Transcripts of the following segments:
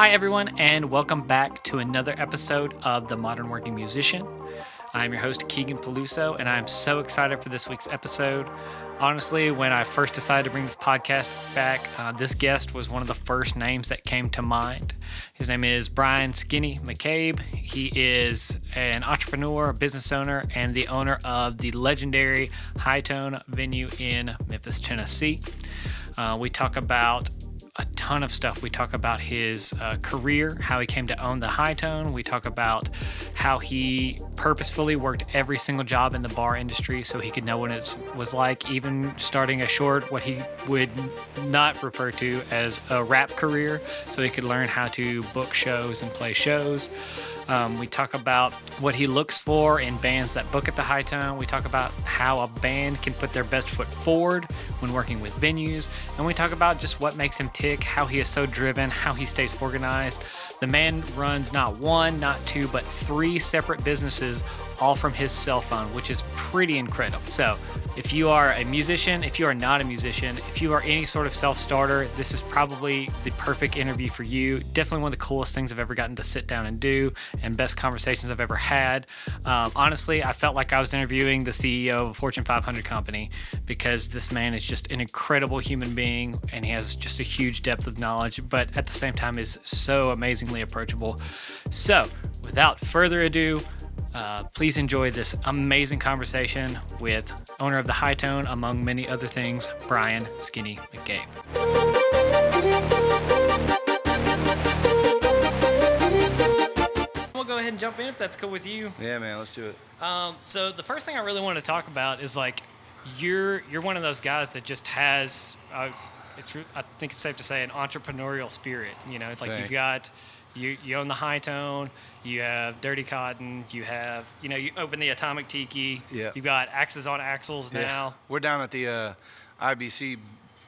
Hi, everyone, and welcome back to another episode of The Modern Working Musician. I'm your host, Keegan Peluso, and I'm so excited for this week's episode. Honestly, when I first decided to bring this podcast back, this guest was one of the first names that came to mind. His name is Brian Skinny McCabe. He is an entrepreneur, a business owner, and the owner of the legendary HiTone venue in Memphis, Tennessee. We talk about a ton of stuff. We talk about his career, how he came to own the HiTone. We talk about how he purposefully worked every single job in the bar industry so he could know what it was like, even starting a short, what he would not refer to as a rap career, so he could learn how to book shows and play shows. We talk about what he looks for in bands that book at the HiTone. We talk about how a band can put their best foot forward when working with venues. And we talk about just what makes him tick, how he is so driven, how he stays organized. The man runs not one, not two, but 3 separate businesses, all from his cell phone, which is pretty incredible. So if you are a musician, if you are not a musician, if you are any sort of self-starter, this is probably the perfect interview for you. Definitely one of the coolest things I've ever gotten to sit down and do, and best conversations I've ever had. Honestly, I felt like I was interviewing the CEO of a Fortune 500 company, because this man is just an incredible human being, and he has just a huge depth of knowledge, but at the same time is so amazingly approachable. So without further ado, please enjoy this amazing conversation with owner of the HiTone, among many other things, Brian Skinny McCabe. We'll go ahead and jump in if that's cool with you. Yeah, man, let's do it. So the first thing I really want to talk about is like you're one of those guys that just has I think it's safe to say an entrepreneurial spirit. You know, it's like you've got. You own the HiTone, you have Dirty Cotton, you open the Atomic Tiki, Yeah. You've got Axes on Axels now. Yeah. We're down at the IBC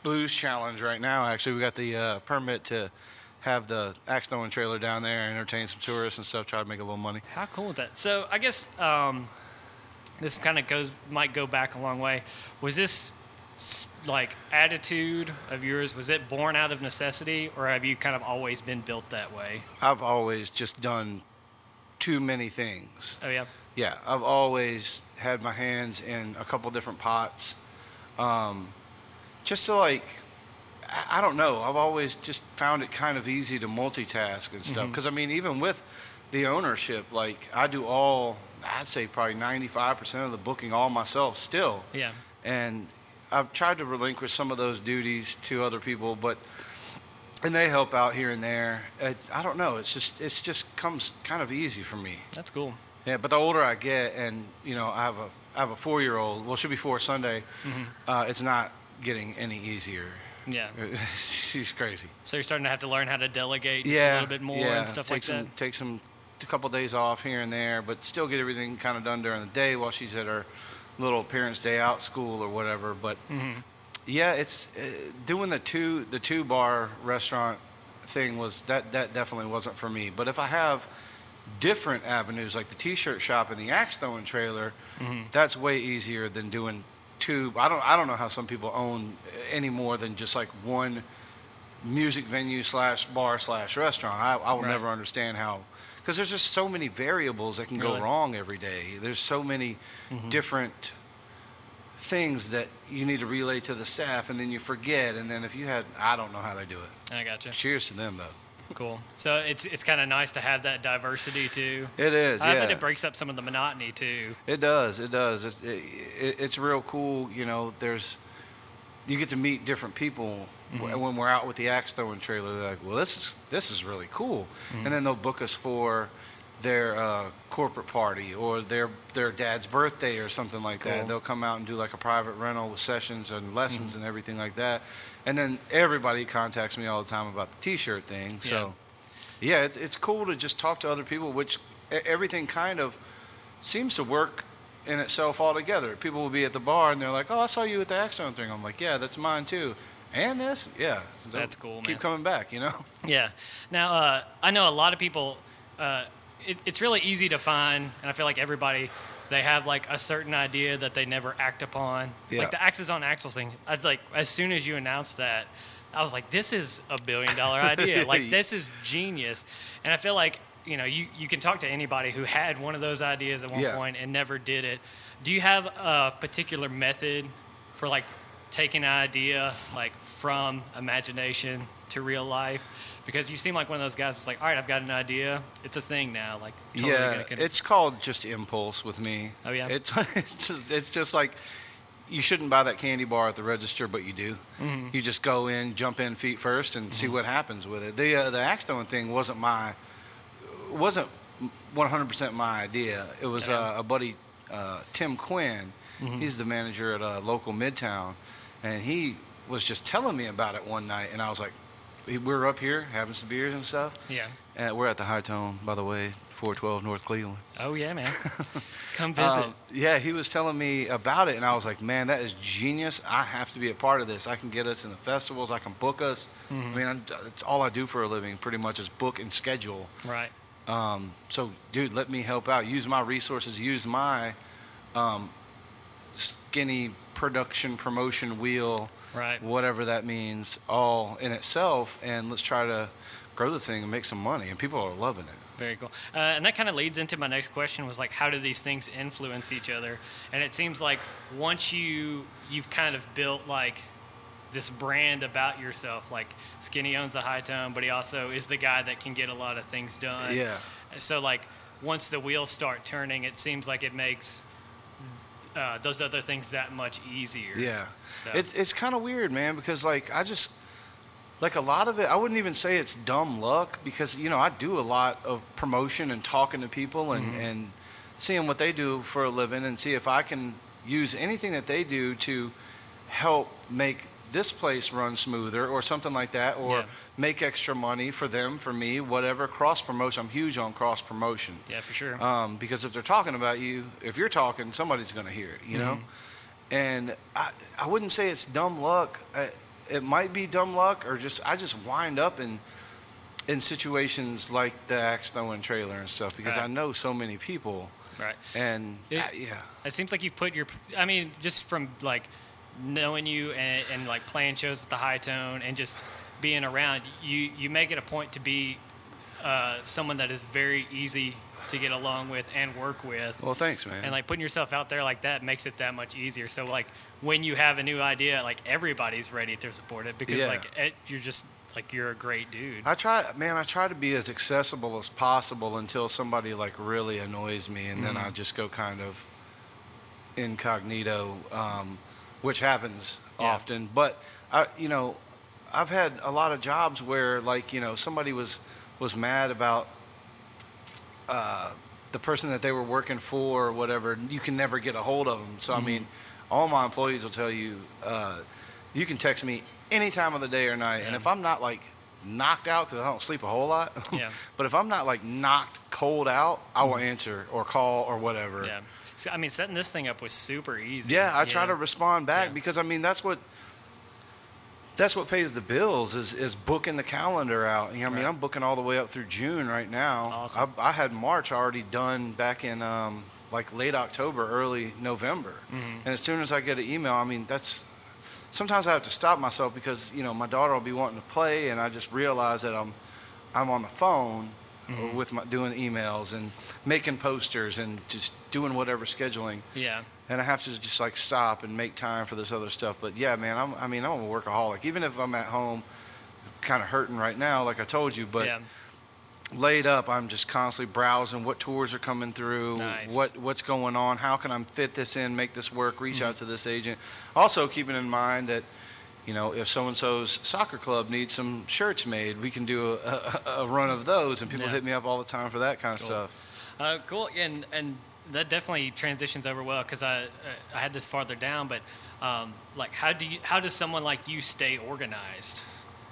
Blues Challenge right now, actually. We got the permit to have the axe throwing trailer down there and entertain some tourists and stuff, try to make a little money. How cool is that? So I guess this kind of might go back a long way. Was this like attitude of yours, was it born out of necessity, or have you kind of always been built that way? I've always just done too many things. Oh, yeah? Yeah, I've always had my hands in a couple different pots. Just to I don't know, I've always just found it kind of easy to multitask and stuff. Because, I mean, even with the ownership, like I do I'd say probably 95% of the booking all myself still. Yeah. And I've tried to relinquish some of those duties to other people, and they help out here and there. I don't know. It's just comes kind of easy for me. That's cool. Yeah, but the older I get, and I have a 4-year-old. Well, she'll be 4 Sunday. It's not getting any easier. Yeah. She's crazy. So you're starting to have to learn how to delegate just a little bit more and stuff like that. Take a couple of days off here and there, but still get everything kind of done during the day while she's at her little parents' day out school or whatever. But yeah, it's doing the two bar restaurant thing was that definitely wasn't for me. But if I have different avenues like the t-shirt shop and the axe throwing trailer, that's way easier than doing two. I don't know how some people own any more than just like one music venue / bar / restaurant. I will never understand how, because there's just so many variables that can go wrong every day. There's so many different things that you need to relay to the staff, and then you forget. And then I don't know how they do it. I gotcha. Cheers to them, though. Cool. So it's kind of nice to have that diversity too. It is. I bet it breaks up some of the monotony too. It does. It's real cool. You get to meet different people when we're out with the axe throwing trailer. They're like, well, this is really cool, and then they'll book us for their corporate party or their dad's birthday or something like that. They'll come out and do like a private rental with sessions and lessons and everything like that. And then everybody contacts me all the time about the t-shirt thing. So yeah, it's cool to just talk to other people, which everything kind of seems to work in itself all together. People will be at the bar and they're like, oh, I saw you at the Axon thing. I'm like, yeah, that's mine too. And this? Yeah. So that's cool, man. Keep coming back, Yeah. Now, I know a lot of people, it's really easy to find, and I feel like everybody, they have like a certain idea that they never act upon. Yeah. Like the Axes on Axels thing, as soon as you announced that, I was like, this is $1 billion idea. Like, this is genius. And I feel like, you can talk to anybody who had one of those ideas at one point and never did it. Do you have a particular method for like taking an idea like from imagination to real life? Because you seem like one of those guys that's like, all right, I've got an idea. It's a thing now. Like, totally it's called just impulse with me. Oh, yeah? It's just like, you shouldn't buy that candy bar at the register, but you do. Mm-hmm. You just go in, jump in feet first, and see what happens with it. The HiTone thing wasn't 100% my idea. It was a buddy, Tim Quinn. Mm-hmm. He's the manager at a local Midtown, and he was just telling me about it one night, and I was like, we were up here having some beers and stuff. Yeah. And we're at the HiTone, by the way, 412 North Cleveland. Oh, yeah, man. Come visit. He was telling me about it, and I was like, man, that is genius. I have to be a part of this. I can get us in the festivals. I can book us. Mm-hmm. I mean, it's all I do for a living pretty much is book and schedule. Right. So, dude, let me help out. Use my resources. Use my skinny production promotion wheel, right? Whatever that means, all in itself, and let's try to grow the thing and make some money. And people are loving it. Very cool. And that kind of leads into my next question was like, how do these things influence each other? And it seems like once you've kind of built like this brand about yourself, like Skinny owns the HiTone, but he also is the guy that can get a lot of things done. Yeah. So like once the wheels start turning, it seems like it makes those other things that much easier. Yeah. So. It's kind of weird, man, because like like a lot of it, I wouldn't even say it's dumb luck because, I do a lot of promotion and talking to people and seeing what they do for a living and see if I can use anything that they do to help make this place run smoother or something like that, or make extra money for them, for me, whatever. Cross promotion. I'm huge on cross promotion. Yeah, for sure. Because if they're talking about you, if you're talking, somebody's going to hear it, you know? And I wouldn't say it's dumb luck. It might be dumb luck, or I just wind up in situations like the axe throwing trailer and stuff because I know so many people. Right. And it seems like you've put just from like knowing you and like playing shows at the HiTone and just being around, you make it a point to be someone that is very easy to get along with and work with. Well, thanks, man. And like putting yourself out there like that makes it that much easier. So like when you have a new idea, like everybody's ready to support it because you're just like, you're a great dude. I try to be as accessible as possible until somebody like really annoys me, and then I just go kind of incognito, which happens often. But I've had a lot of jobs where like, somebody was mad about the person that they were working for or whatever. You can never get a hold of them. So I mean, all my employees will tell you, you can text me any time of the day or night, and if I'm not like knocked out, because I don't sleep a whole lot, but if I'm not like knocked cold out, I will answer or call or whatever. Yeah. So, I mean, setting this thing up was super easy. Yeah, I try to respond back because I mean that's what pays the bills is booking the calendar out. I mean, I'm booking all the way up through June right now. Awesome. I had March already done back in like late October, early November. And as soon as I get an email, I mean, sometimes I have to stop myself because, my daughter will be wanting to play, and I just realize that I'm on the phone with doing emails and making posters and just doing whatever scheduling. Yeah. And I have to just like stop and make time for this other stuff. But yeah, man, I'm a workaholic. Even if I'm at home kind of hurting right now, like I told you, but laid up, I'm just constantly browsing what tours are coming through, what's going on, how can I fit this in, make this work, reach out to this agent. Also keeping in mind that, if so-and-so's soccer club needs some shirts made, we can do a run of those, and people hit me up all the time for that kind of stuff. Cool. And that definitely transitions over well because I had this farther down, but like how does someone like you stay organized?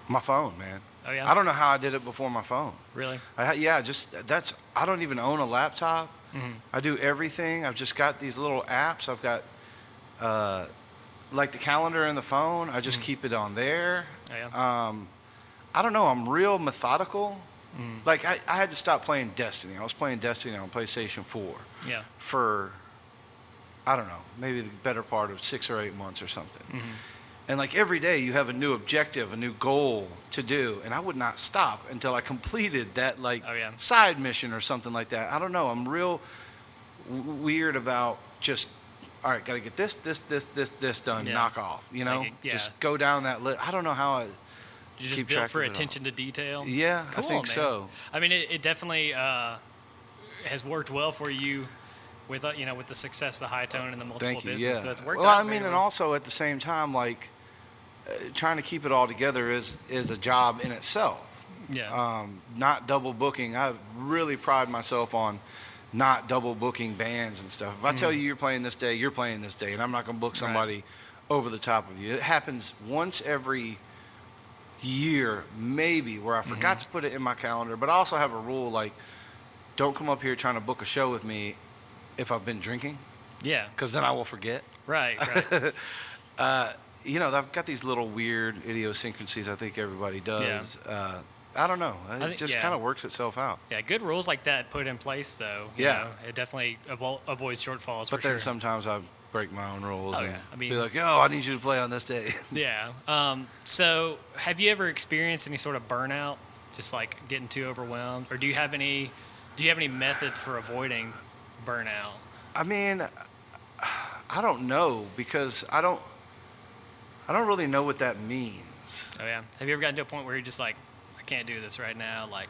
My phone, man. Oh yeah. I don't know how I did it before my phone. Really? I don't even own a laptop. I do everything. I've just got these little apps. I've got like the calendar in the phone. I just keep it on there. Oh, yeah. I don't know. I'm real methodical. Like I had to stop playing Destiny. I was playing Destiny on PlayStation 4 for, I don't know, maybe the better part of 6 or 8 months or something. And like every day you have a new objective, a new goal to do. And I would not stop until I completed that like side mission or something like that. I don't know. I'm real weird about just, all right, got to get this done, knock off, you know, just go down that list. I don't know how you just built for attention to detail. Yeah, cool, I think so. I mean, it definitely has worked well for you with, you know, with the success of the HiTone and the multiple businesses. Yeah. So it's worked well, out I mean, well. And also at the same time, like, trying to keep it all together is a job in itself. Yeah. Not double booking. I really pride myself on not double booking bands and stuff. If I tell you you're playing this day, you're playing this day, and I'm not going to book somebody over the top of you. It happens once every year, maybe, where I forgot to put it in my calendar. But I also have a rule, like, don't come up here trying to book a show with me if I've been drinking. Yeah. Because then I will forget. Right. You know, I've got these little weird idiosyncrasies I think everybody does. Yeah. I don't know. It just kind of works itself out. Yeah, good rules like that put in place, though. You know, it definitely avoids shortfalls. But then sometimes I break my own rules and be like, "Oh, I need you to play on this day." Yeah. So, have you ever experienced any sort of burnout, just like getting too overwhelmed, or do you have any methods for avoiding burnout? I mean, I don't know, because I don't really know what that means. Oh yeah. Have you ever gotten to a point where you're just like, I can't do this right now, like,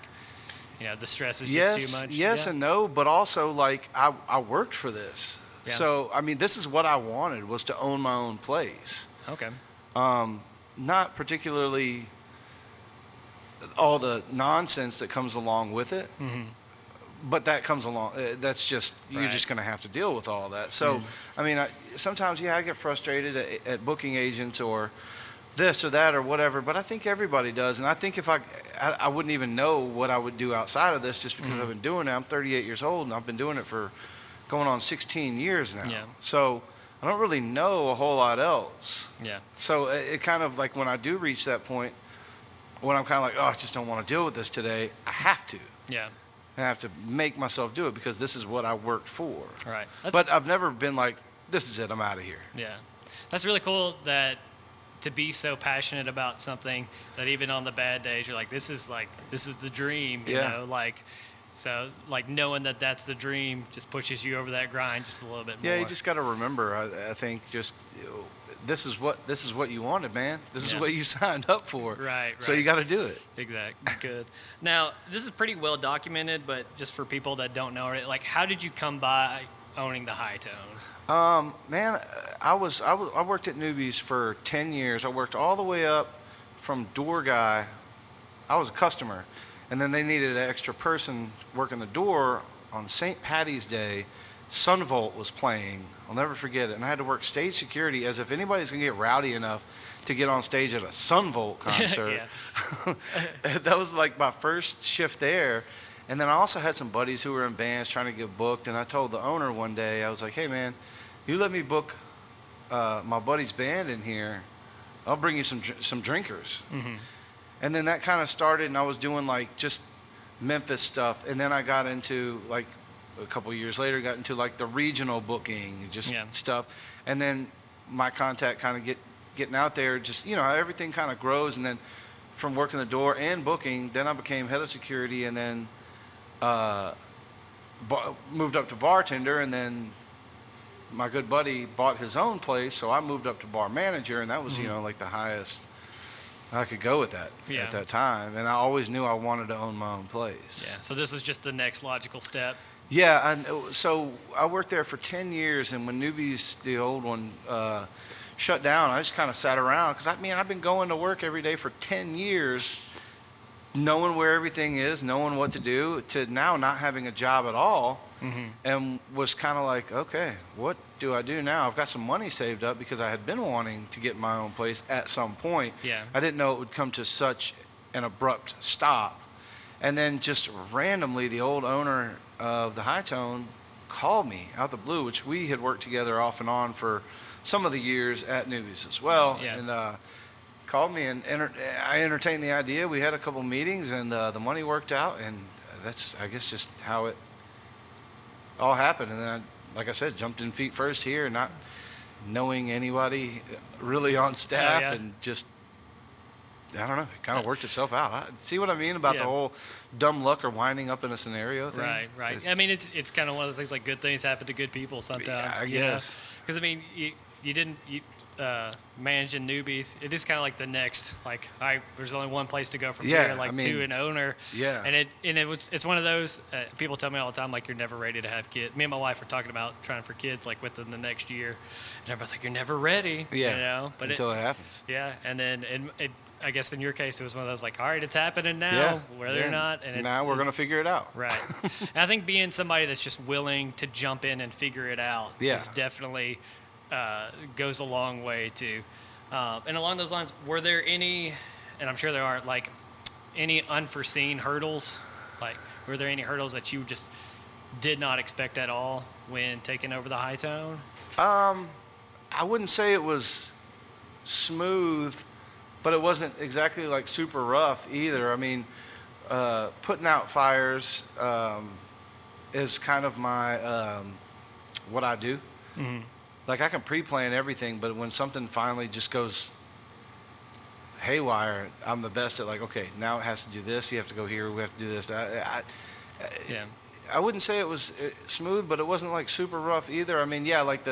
you know, the stress is just too much? Yes and no, but also like I worked for this. Yeah. So, I mean, this is what I wanted, was to own my own place. Okay. Not particularly all the nonsense that comes along with it. Mm-hmm. But that comes along. That's just, you're just going to have to deal with all that. So, I mean, sometimes, I get frustrated at booking agents or this or that or whatever, but I think everybody does. And I think if I wouldn't even know what I would do outside of this, just because I've been doing it. I'm 38 years old and I've been doing it for going on 16 years now. Yeah. So I don't really know a whole lot else. Yeah. So it kind of like, when I do reach that point, when I'm kind of like, oh, I just don't want to deal with this today, I have to. Yeah. I have to make myself do it because this is what I worked for. Right. But I've never been like, this is it, I'm out of here. Yeah. That's really cool that to be so passionate about something that even on the bad days, you're like, this is the dream, you know, like, so like knowing that that's the dream just pushes you over that grind just a little bit more. Yeah, you just got to remember, I think, just, this is what you wanted, man. This is what you signed up for. Right. So you got to do it. Exactly. Good. Now, this is pretty well documented, but just for people that don't know it, like, how did you come by owning the HiTone? Man, I worked at Newbies for 10 years. I worked all the way up from door guy. I was a customer, and then they needed an extra person working the door on St. Patty's Day. Sunvolt was playing. I'll never forget it. And I had to work stage security, as if anybody's going to get rowdy enough to get on stage at a Sunvolt concert. That was like my first shift there. And then I also had some buddies who were in bands trying to get booked. And I told the owner one day, I was like, hey, man, you let me book my buddy's band in here, I'll bring you some drinkers. Mm-hmm. And then that kind of started, and I was doing like just Memphis stuff. And then I got into like, a couple of years later, got into like the regional booking, just stuff. And then my contact kind of getting out there, just, you know, everything kind of grows. And then from working the door and booking, then I became head of security, and then moved up to bartender. And then my good buddy bought his own place, so I moved up to bar manager, and that was, you know, like the highest I could go with that at that time. And I always knew I wanted to own my own place. Yeah. So this was just the next logical step. Yeah, and so I worked there for 10 years, and when Newbies, the old one, shut down, I just kind of sat around, because I've been going to work every day for 10 years, knowing where everything is, knowing what to do, to now not having a job at all, and was kind of like, okay, what do I do now? I've got some money saved up because I had been wanting to get my own place at some point. Yeah. I didn't know it would come to such an abrupt stop. And then just randomly, the old owner of the HiTone called me out the blue, which we had worked together off and on for some of the years at Newbies as well. Yeah. And called me, and I entertained the idea. We had a couple meetings, and the money worked out, and that's, I guess, just how it all happened. And then, like I said, jumped in feet first here, not knowing anybody really on staff, yeah. and just, I don't know, it kind of worked itself out. See what I mean about Yeah. the whole dumb luck or winding up in a scenario thing? Right. I mean, it's kind of one of those things, like, good things happen to good people sometimes. I guess. Because, I mean, you didn't managing newbies. It is kind of like the next, like, there's only one place to go from Yeah, here, like, I mean, to an owner. Yeah. And it's one of those, people tell me all the time, like, you're never ready to have kids. Me and my wife were talking about trying for kids, like, within the next year. And everybody's like, you're never ready. Yeah. You know? But until it happens. Yeah. And then I guess in your case, it was one of those, like, all right, it's happening now, Yeah. whether or not. And now we're going to figure it out. Right. And I think being somebody that's just willing to jump in and figure it out is definitely goes a long way too. And along those lines, were there any, and I'm sure there are, like, any unforeseen hurdles? Like, were there any hurdles that you just did not expect at all when taking over the HiTone? I wouldn't say it was smooth, but it wasn't exactly like super rough either. I mean, putting out fires is kind of my what I do. Mm-hmm. Like, I can pre-plan everything, but when something finally just goes haywire, I'm the best at, like, okay, now it has to do this. You have to go here. We have to do this. I wouldn't say it was smooth, but it wasn't like super rough either. I mean, yeah, like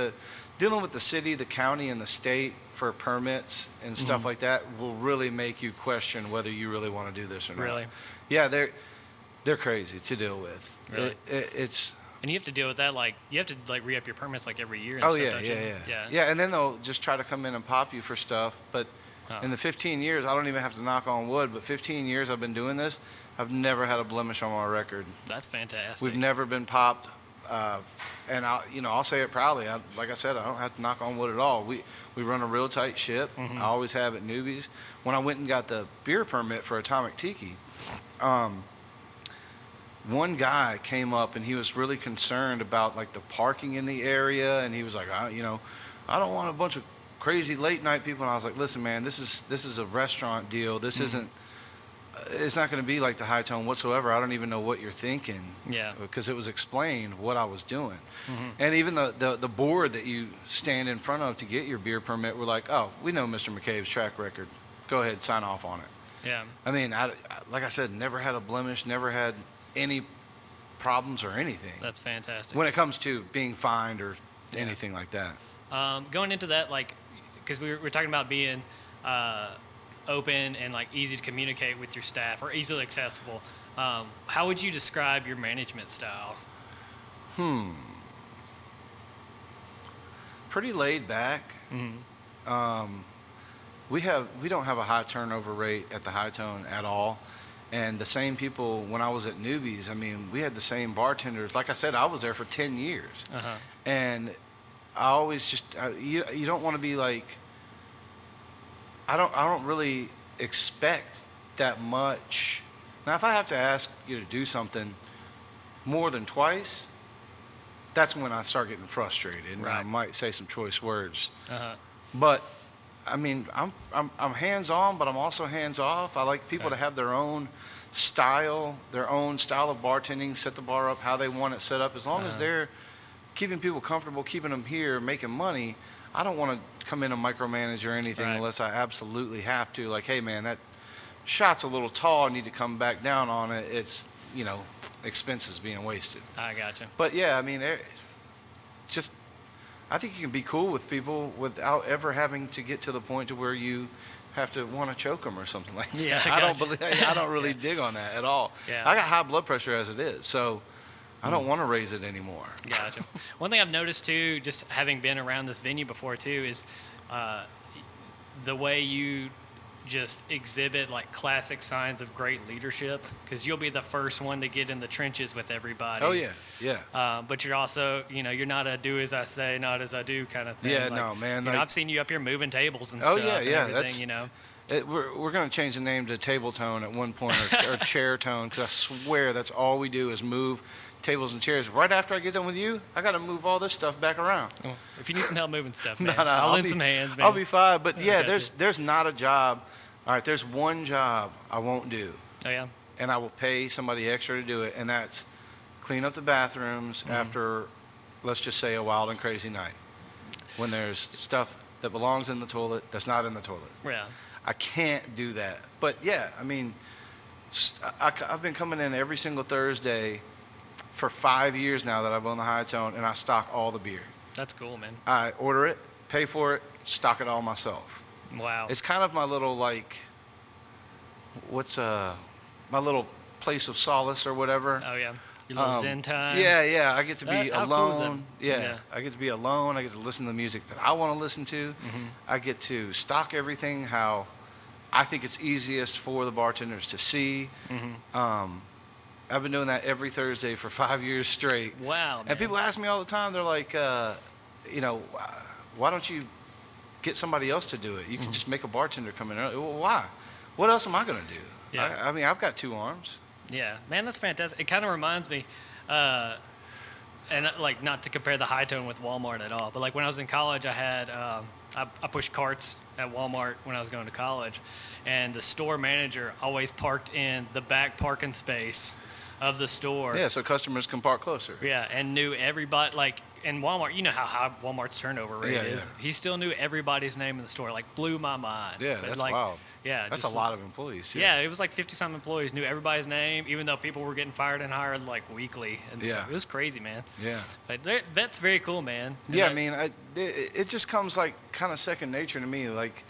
dealing with the city, the county, and the state for permits and stuff like that will really make you question whether you really want to do this or not. Really? Yeah, they're crazy to deal with. Really? It's. And you have to deal with that, like, you have to, like, re-up your permits, like, every year and Oh, stuff, yeah, don't you? yeah. Yeah, and then they'll just try to come in and pop you for stuff. But in the 15 years, I don't even have to knock on wood, but 15 years I've been doing this, I've never had a blemish on my record. That's fantastic. We've never been popped. And I'll say it proudly. Like I said, I don't have to knock on wood at all. We run a real tight ship. I always have at newbies. When I went and got the beer permit for Atomic Tiki, one guy came up and he was really concerned about, like, the parking in the area, and he was like, I don't want a bunch of crazy late night people. And I was like, listen, man, this is a restaurant deal. This isn't. It's not going to be like the HiTone whatsoever. I don't even know what you're thinking. Yeah. Because it was explained what I was doing. And even the board that you stand in front of to get your beer permit were like, oh, we know Mr. McCabe's track record. Go ahead, sign off on it. Yeah. I mean, like I said, never had a blemish, never had any problems or anything. That's fantastic. When it comes to being fined or anything like that. Going into that, like, because we were talking about being open and, like, easy to communicate with your staff, or easily accessible. How would you describe your management style? Pretty laid back. We don't have a high turnover rate at the HiTone at all. And the same people, when I was at Newbies, I mean, we had the same bartenders. Like I said, I was there for 10 years. And I always just, you don't want to be like, I don't really expect that much. Now, if I have to ask you to do something more than twice, that's when I start getting frustrated, and I might say some choice words. But I mean, I'm hands on, but I'm also hands off. I like people to have their own style of bartending, set the bar up how they want it set up. As long as they're keeping people comfortable, keeping them here, making money, I don't want to come in and micromanage or anything unless I absolutely have to. Like, hey, man, that shot's a little tall. I need to come back down on it. It's, expenses being wasted. I gotcha. But, yeah, I mean, I think you can be cool with people without ever having to get to the point to where you have to want to choke them or something like that. Yeah, I don't really dig on that at all. Yeah. I got high blood pressure as it is, so I don't want to raise it anymore. Gotcha. One thing I've noticed too, just having been around this venue before too, is the way you just exhibit, like, classic signs of great leadership, because you'll be the first one to get in the trenches with everybody. Oh, yeah. But you're also, you're not a do as I say, not as I do kind of thing. Yeah, like, no, man. I've seen you up here moving tables and stuff. Yeah. And everything, We're going to change the name to Table Tone at one point, or Chair Tone, because I swear that's all we do is move tables and chairs. Right after I get done with you, I got to move all this stuff back around. Well, if you need some help moving stuff, man, No, I'll lend some hands, man. I'll be fine. But yeah, Gotcha. there's not a job. All right, there's one job I won't do. Oh, yeah? And I will pay somebody extra to do it, and that's clean up the bathrooms after, let's just say, a wild and crazy night. when there's stuff that belongs in the toilet that's not in the toilet. Yeah. I can't do that. But yeah, I mean, I've been coming in every single Thursday for 5 years now that I've owned the HiTone, and I stock all the beer. That's cool, man. I order it, pay for it, stock it all myself. Wow. It's kind of my little, like, my little place of solace or whatever. Oh, yeah. Your little Zen time. Yeah. I get to be How cool is that? alone. Yeah. I get to be alone. I get to listen to the music that I want to listen to. I get to stock everything how I think it's easiest for the bartenders to see. I've been doing that every Thursday for 5 years straight. Wow, man. And people ask me all the time, they're like, why don't you get somebody else to do it? You can just make a bartender come in early. Well, why? What else am I going to do? Yeah. I mean, I've got 2 arms. Yeah, man, that's fantastic. It kind of reminds me, and like not to compare the HiTone with Walmart at all, but like when I was in college, I had I pushed carts at Walmart when I was going to college, and the store manager always parked in the back parking space of the store. Yeah, so customers can park closer. Yeah, and knew everybody. Like in Walmart, you know how high Walmart's turnover rate is. Yeah. He still knew everybody's name in the store. Like blew my mind. Yeah, But, that's like, wild. Yeah, That's just, a lot of employees. Yeah, it was like 50-some employees knew everybody's name, even though people were getting fired and hired like weekly and stuff. It was crazy, man. Yeah. But that's very cool, man. And Yeah, I mean, it just comes like kind of second nature to me. Like,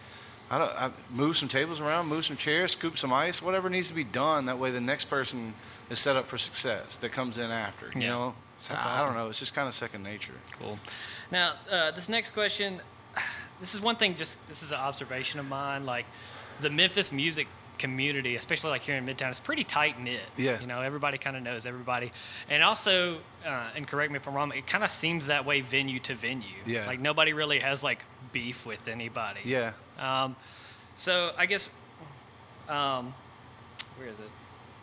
I move some tables around, move some chairs, scoop some ice, whatever needs to be done. That way, the next person is set up for success that comes in after. You know, so That's I awesome. don't know. It's just kind of second nature. Cool. Now, this next question, this is one thing. This is an observation of mine. Like, the Memphis music community, especially like here in Midtown, is pretty tight knit. Yeah. You know, everybody kind of knows everybody, and also, and correct me if I'm wrong, it kind of seems that way venue to venue. Yeah. Like nobody really has like beef with anybody. Yeah. So I guess, where is it?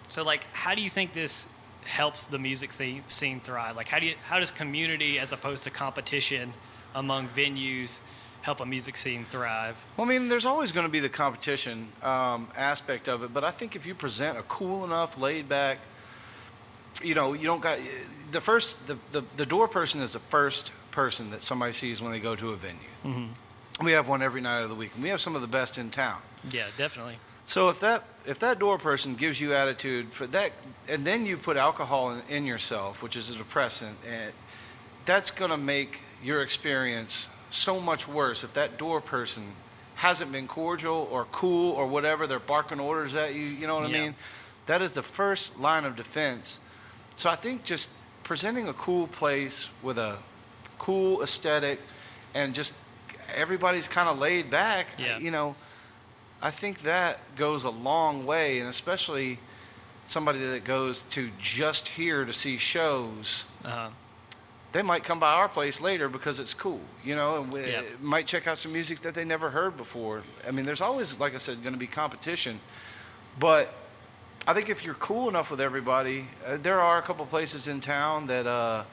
So like, how do you think this helps the music scene thrive? Like, how does community as opposed to competition among venues help a music scene thrive? Well, I mean, there's always going to be the competition aspect of it, but I think if you present a cool enough, laid back, you know, you don't got the door person is the first person that somebody sees when they go to a venue. We have one every night of the week, and we have some of the best in town. Yeah, definitely. So if that door person gives you attitude for that, and then you put alcohol in yourself, which is a depressant, and that's going to make your experience so much worse. If that door person hasn't been cordial or cool or whatever, they're barking orders at you, you know what I mean? That is the first line of defense. So I think just presenting a cool place with a cool aesthetic and just everybody's kind of laid back, you know, I think that goes a long way, and especially somebody that goes to just here to see shows, they might come by our place later because it's cool, you know, and might check out some music that they never heard before. I mean, there's always, like I said, going to be competition, but I think if you're cool enough with everybody, there are a couple places in town that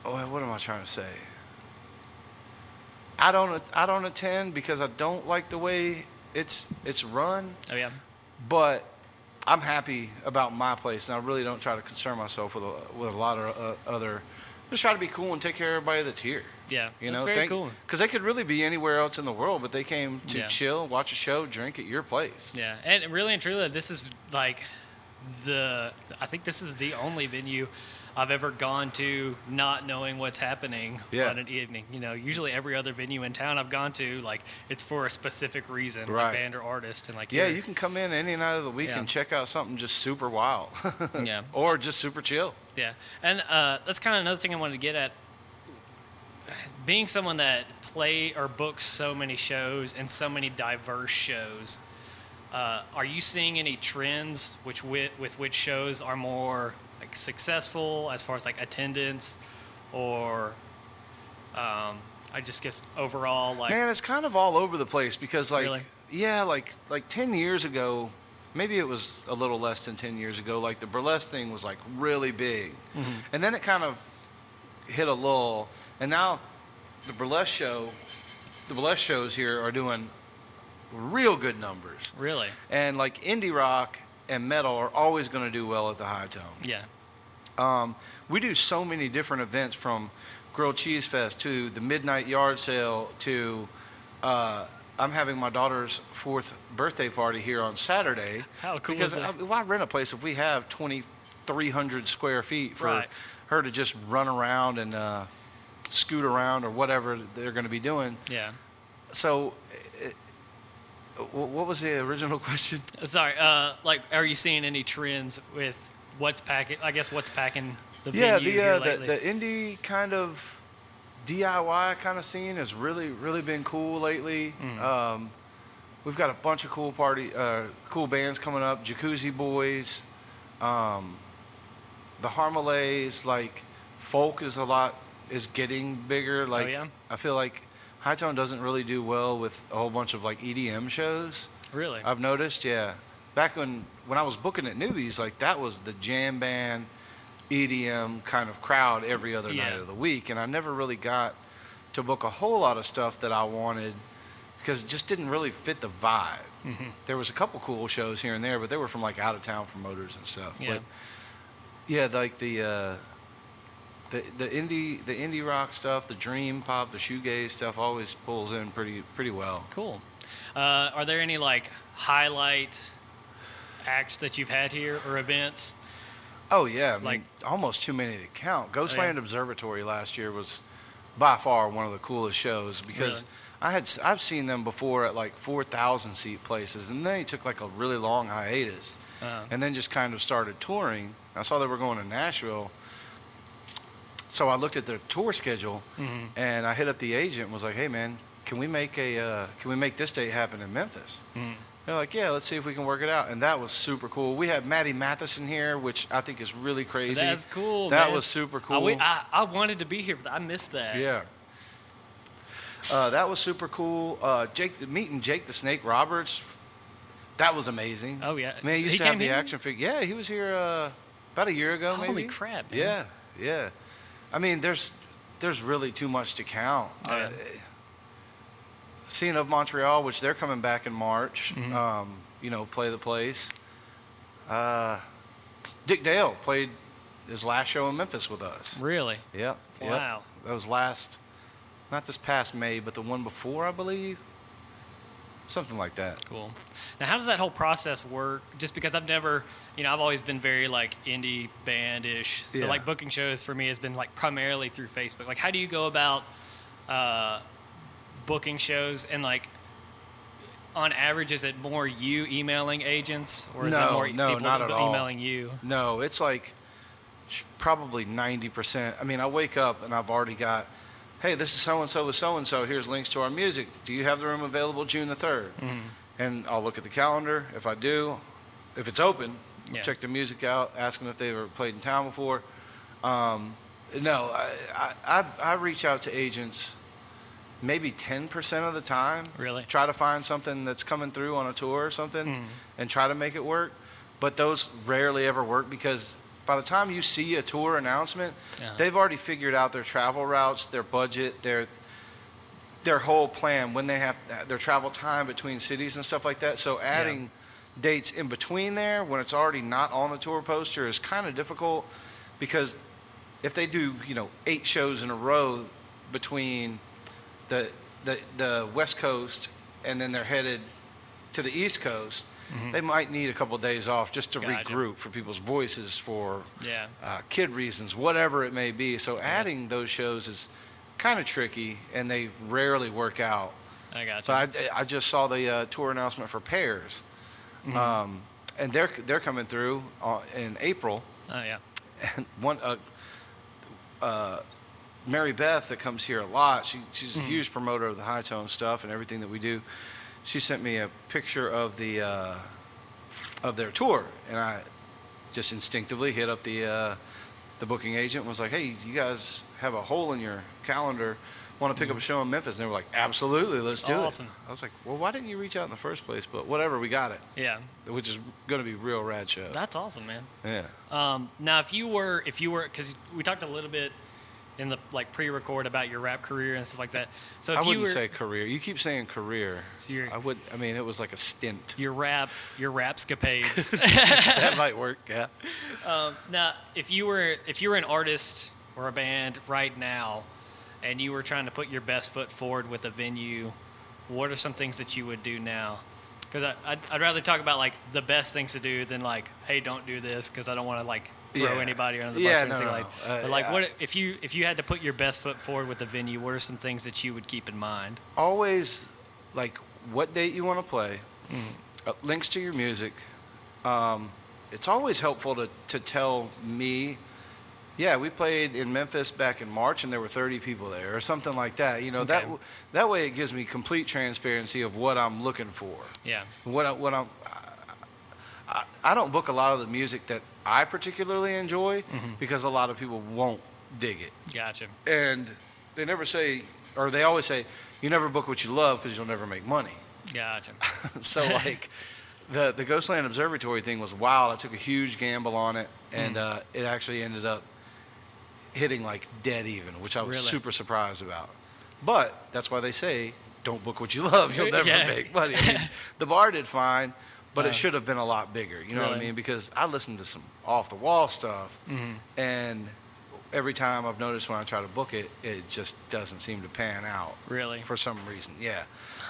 what am I trying to say? I don't attend because I don't like the way it's run. Oh yeah. But I'm happy about my place, and I really don't try to concern myself with a lot of other. Just try to be cool and take care of everybody that's here. Yeah, you that's know, very cool. Because they could really be anywhere else in the world, but they came to chill, watch a show, drink at your place. Yeah, and really and truly, this is like I think this is the only venue I've ever gone to not knowing what's happening on an evening. You know, usually every other venue in town I've gone to, like, it's for a specific reason, like band or artist. And like, you can come in any night of the week and check out something just super wild. Or just super chill. Yeah. And that's kind of another thing I wanted to get at. Being someone that play or books so many shows and so many diverse shows, are you seeing any trends with which shows are more like successful as far as like attendance, or I just guess overall, like, man, it's kind of all over the place because like really? like 10 years ago, maybe it was a little less than 10 years ago, like the burlesque thing was like really big, and then it kind of hit a lull, and now the burlesque shows here are doing real good numbers. Really? And like indie rock and metal are always going to do well at the HiTone. Yeah. We do so many different events, from Grilled Cheese Fest to the Midnight Yard Sale to I'm having my daughter's 4th birthday party here on Saturday. How cool because is that? why rent a place if we have 2,300 square feet for Right. her to just run around and scoot around or whatever they're going to be doing? Yeah. So, what was the original question? Sorry. Like, are you seeing any trends with what's packing? I guess what's packing the Yeah, venue here lately? the indie kind of DIY kind of scene has really been cool lately. We've got a bunch of cool bands coming up. Jacuzzi Boys, the Harmolays, like folk is getting bigger. Like, yeah? I feel like HiTone doesn't really do well with a whole bunch of like EDM shows. Really? I've noticed, yeah. Back when I was booking at Newbies, like that was the jam band, EDM kind of crowd every other night of the week, and I never really got to book a whole lot of stuff that I wanted because it just didn't really fit the vibe. There was a couple cool shows here and there, but they were from like out of town promoters and stuff. Yeah. But yeah, like the indie rock stuff, the dream pop, the shoegaze stuff always pulls in pretty well. Cool. Are there any like highlight acts that you've had here or events? Oh yeah, I Like- mean, almost too many to count. Ghostland yeah. Observatory last year was by far one of the coolest shows because Really? I've seen them before at like 4,000 seat places, and then they took like a really long hiatus, and then just kind of started touring. I saw they were going to Nashville, so I looked at their tour schedule, and I hit up the agent and was like, "Hey man, can we make this date happen in Memphis?" They're like, "Yeah, let's see if we can work it out." And that was super cool. We had Maddie Matheson here, which I think is really crazy. That's cool. That man. was super cool. I wanted to be here, but I missed that. Yeah. That was super cool. Meeting Jake the Snake Roberts, that was amazing. Oh yeah. Man, he used He to have came the here? action figure. Yeah, he was here about a year ago, maybe. Holy crap, man. Yeah, yeah. I mean, there's really too much to count. Yeah. Scene of Montreal, which they're coming back in March, Mm-hmm. play the place. Dick Dale played his last show in Memphis with us. Really? Yep. Wow. That was not this past May, but the one before, I believe. Something like that. Cool. Now, how does that whole process work? Just because I've never, I've always been very like indie band-ish. So Yeah. like booking shows for me has been like primarily through Facebook. Like, how do you go about booking shows, and like on average, is it more you emailing agents, or is it more people not at all. emailing you? No, it's like probably 90%. I mean, I wake up and I've already got, hey, this is so-and-so with so-and-so. Here's links to our music. Do you have the room available June the 3rd? And I'll look at the calendar. If I do, if it's open, Yeah. check the music out, ask them if they ever played in town before. No, I reach out to agents maybe 10% of the time. Really? Try to find something that's coming through on a tour or something and try to make it work. But those rarely ever work because by the time you see a tour announcement, they've already figured out their travel routes, their budget, their whole plan, when they have their travel time between cities and stuff like that. So adding dates in between there when it's already not on the tour poster is kind of difficult because if they do, 8 shows in a row between the West Coast and then they're headed to the East Coast, they might need a couple of days off just to Gotcha. regroup for people's voices, for Yeah. kid reasons, whatever it may be. So adding those shows is kind of tricky, and they rarely work out. I got you. But I just saw the tour announcement for Pears, and they're coming through in April. Oh yeah. And one Mary Beth that comes here a lot. She's a huge promoter of the HiTone stuff and everything that we do. She sent me a picture of of their tour, and I just instinctively hit up the booking agent and was like, "Hey, you guys have a hole in your calendar. Want to pick up a show in Memphis?" And they were like, "Absolutely, let's do Awesome. it." I was like, "Well, why didn't you reach out in the first place?" But whatever, we got it. Yeah. Which is going to be a real rad show. That's awesome, man. Yeah. Now, if you were, because we talked a little bit in the like pre-record about your rap career and stuff like that. So if I you wouldn't were say career. You keep saying career. so your I mean, it was like a stint. your rapscapades. That might work. Yeah. Now, if you were an artist or a band right now, and you were trying to put your best foot forward with a venue, what are some things that you would do now? Because I'd rather talk about like the best things to do than like, hey, don't do this, because I don't want to like throw anybody under the bus or anything like. But like, what if you had to put your best foot forward with the venue? What are some things that you would keep in mind? Always, like, what date you want to play, links to your music. It's always helpful to tell me, yeah, we played in Memphis back in March and there were 30 people there or something like that. You know, Okay. that way it gives me complete transparency of what I'm looking for. Yeah. I don't book a lot of the music that I particularly enjoy because a lot of people won't dig it. Gotcha. And they never say, or they always say, you never book what you love because you'll never make money. Gotcha. So like the Ghostland Observatory thing was wild. I took a huge gamble on it, and it actually ended up hitting like dead even, which I was Really? super surprised about. But that's why they say, don't book what you love. You'll never Yeah. make money. I mean, the bar did fine, but it should have been a lot bigger. You know what I Really? mean? Because I listened to some off-the-wall stuff, and every time I've noticed when I try to book it, it just doesn't seem to pan out. Really? For some reason, yeah.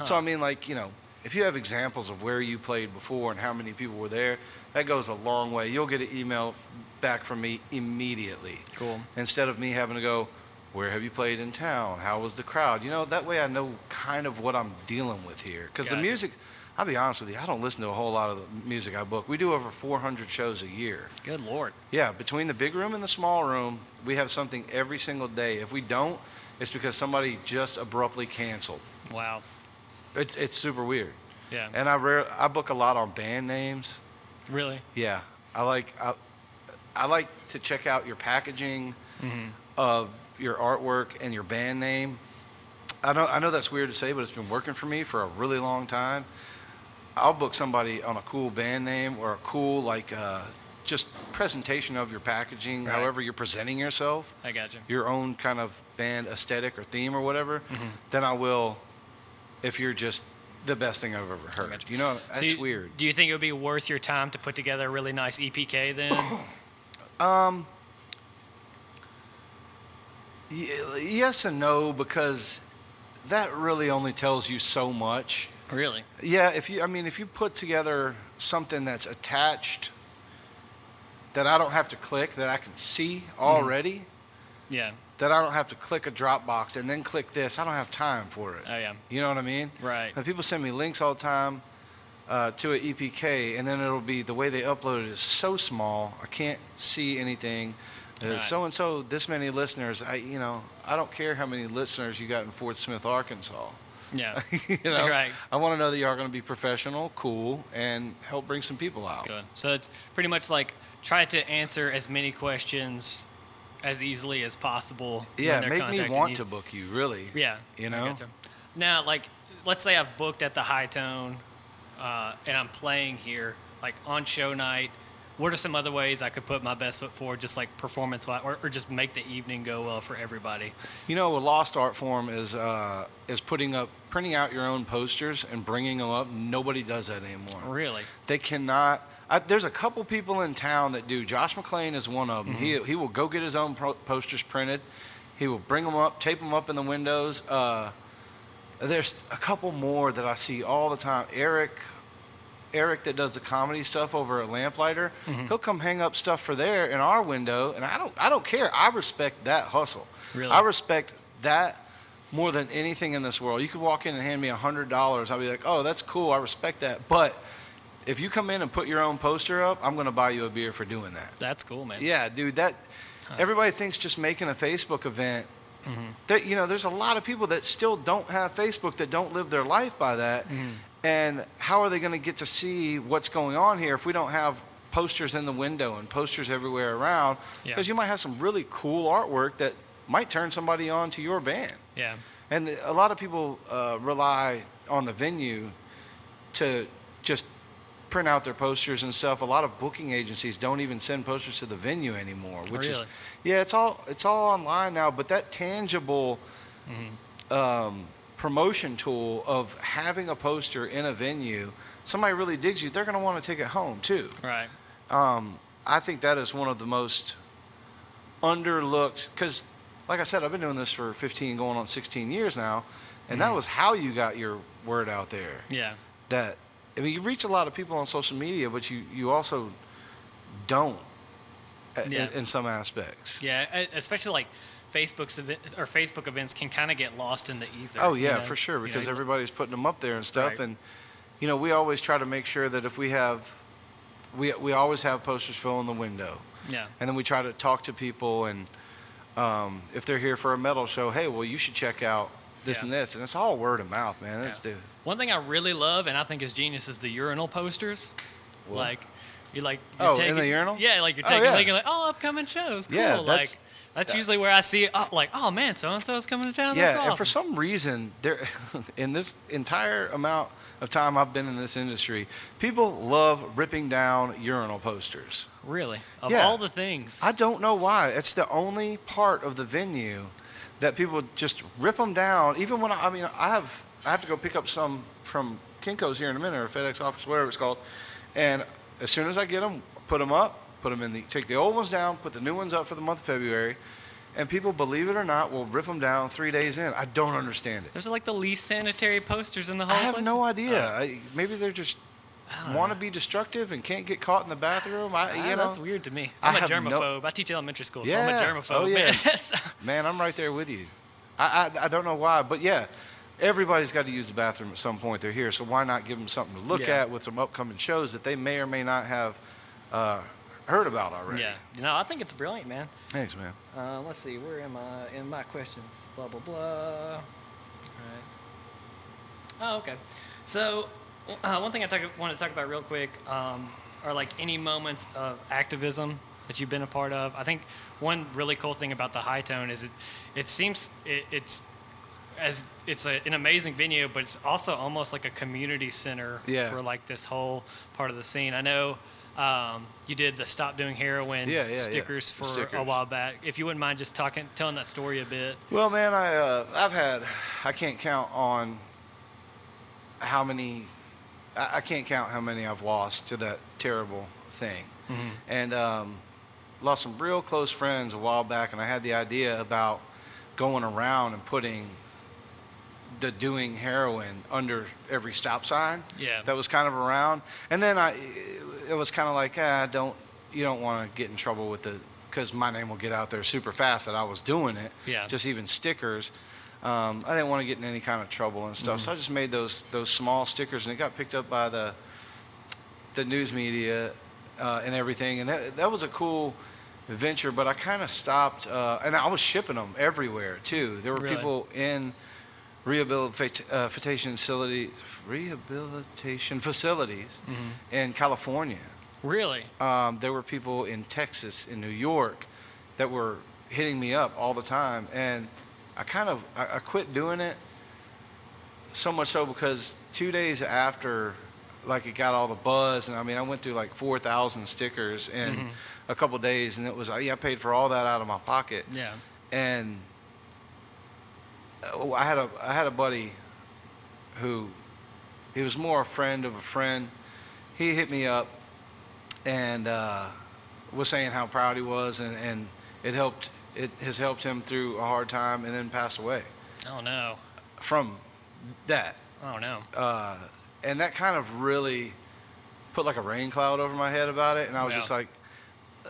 So, I mean, like, you know, if you have examples of where you played before and how many people were there, that goes a long way. You'll get an email back from me immediately. Cool. Instead of me having to go, where have you played in town? How was the crowd? You know, that way I know kind of what I'm dealing with here. Because the Gotcha. music, I'll be honest with you, I don't listen to a whole lot of the music I book. We do over 400 shows a year. Good Lord. Yeah, between the big room and the small room, we have something every single day. If we don't, it's because somebody just abruptly canceled. Wow. It's super weird. Yeah. And I book a lot on band names. Really? Yeah, I like to check out your packaging of your artwork and your band name. I know that's weird to say, but it's been working for me for a really long time. I'll book somebody on a cool band name or a cool just presentation of your packaging, Right. however you're presenting yourself, I gotcha. your own kind of band aesthetic or theme or whatever. Then I will, if you're just the best thing I've ever heard. gotcha. You know, So that's weird. Do you think it would be worth your time to put together a really nice EPK then? Yes and no, because that really only tells you so much. Really? Yeah, if you put together something that's attached that I don't have to click, that I can see already, Yeah. that I don't have to click a Dropbox and then click this, I don't have time for it. Oh, yeah. You know what I mean? Right. And people send me links all the time to an EPK, and then it'll be the way they upload it is so small, I can't see anything. Right. So and so, this many listeners. I don't care how many listeners you got in Fort Smith, Arkansas. Yeah. You know, Right. I want to know that you are going to be professional, cool, and help bring some people out. Good. So it's pretty much like try to answer as many questions as easily as possible. when Yeah, they're make me contacting want you. to book you, really. Yeah. You I know? gotcha. Now, like, let's say I've booked at the HiTone, and I'm playing here, like on show night. What are some other ways I could put my best foot forward, just like performance-wise, or just make the evening go well for everybody? You know, a lost art form is printing out your own posters and bringing them up. Nobody does that anymore. Really? They cannot. There's a couple people in town that do. Josh McClain is one of them. He will go get his own posters printed. He will bring them up, tape them up in the windows. There's a couple more that I see all the time. Eric that does the comedy stuff over at Lamplighter, he'll come hang up stuff for there in our window, and I don't care. I respect that hustle. Really? I respect that more than anything in this world. You could walk in and hand me $100. I'll be like, oh, that's cool. I respect that. But if you come in and put your own poster up, I'm going to buy you a beer for doing that. That's cool, man. Yeah, dude. Everybody thinks just making a Facebook event. There's a lot of people that still don't have Facebook, that don't live their life by that. And how are they going to get to see what's going on here if we don't have posters in the window and posters everywhere around? Because you might have some really cool artwork that might turn somebody on to your band. Yeah. And a lot of people rely on the venue to just print out their posters and stuff. A lot of booking agencies don't even send posters to the venue anymore, which is, yeah, it's all online now. But that tangible promotion tool of having a poster in a venue, somebody really digs you, they're going to want to take it home too. Right. I think that is one of the most underlooked, because like I said, I've been doing this for 15 going on 16 years now, and that was how you got your word out there. Yeah. That, I mean, you reach a lot of people on social media, but you also don't in some aspects. Yeah, especially like Facebook events can kind of get lost in the ether. Oh yeah, for sure, because everybody's putting them up there and stuff, Right. and we always try to make sure that if we always have posters fill in the window. Yeah. And then we try to talk to people, and if they're here for a metal show, hey, well, you should check out this and this, and it's all word of mouth, man. That's one thing I really love, and I think is genius, is the urinal posters. What? Like, you're taking, in the urinal? Yeah, like you're taking, you're like, upcoming shows, cool. Yeah, that's usually where I see it. Oh, like, oh man, so and so is coming to town. That's awesome. And for some reason, there, in this entire amount of time I've been in this industry, people love ripping down urinal posters. Really? Of all the things. I don't know why. It's the only part of the venue that people just rip them down. Even when I have to go pick up some from Kinko's here in a minute, or FedEx office, whatever it's called. And as soon as I get them, put them up, take the old ones down, put the new ones up for the month of February. And people, believe it or not, will rip them down 3 days in. I don't understand it. Those are like the least sanitary posters in the whole place. I have place. no idea. Maybe they're just want to be destructive and can't get caught in the bathroom. That's weird to me. I'm a germaphobe. I teach elementary school, so I'm a germaphobe. Oh, yeah. Man, I'm right there with you. I don't know why, but yeah, everybody's got to use the bathroom at some point. They're here, so why not give them something to look at with some upcoming shows that they may or may not have heard about already. Yeah. No, I think it's brilliant, man. Thanks, man. Let's see. Where am I in my questions? Blah, blah, blah. All right. Oh, okay. So one thing I want to talk about real quick are like any moments of activism that you've been a part of. I think one really cool thing about the HiTone is it seems it's an amazing venue, but it's also almost like a community center for like this whole part of the scene. I know you did the Stop Doing Heroin stickers for a while back. If you wouldn't mind just telling that story a bit. Well, man, I can't count on how many I've lost to that terrible thing. Mm-hmm. And lost some real close friends a while back, and I had the idea about going around and putting the doing heroin under every stop sign that was kind of around. And then it was kind of like, you don't want to get in trouble with because my name will get out there super fast that I was doing it. Yeah. Just even stickers. I didn't want to get in any kind of trouble and stuff. Mm-hmm. So I just made those small stickers, and it got picked up by the news media and everything. And that was a cool venture, but I kind of stopped, and I was shipping them everywhere too. There were people in rehabilitation facilities in California. Really? There were people in Texas, in New York, that were hitting me up all the time, and I quit doing it. So much so because 2 days after, like, it got all the buzz, and I went through like 4,000 stickers in a couple days, and it was I paid for all that out of my pocket. Yeah. And I had a buddy who, he was more a friend of a friend. He hit me up and was saying how proud he was, and it has helped him through a hard time, and then passed away. Oh no. From that. Oh no. And that kind of really put like a rain cloud over my head about it, and I was just like,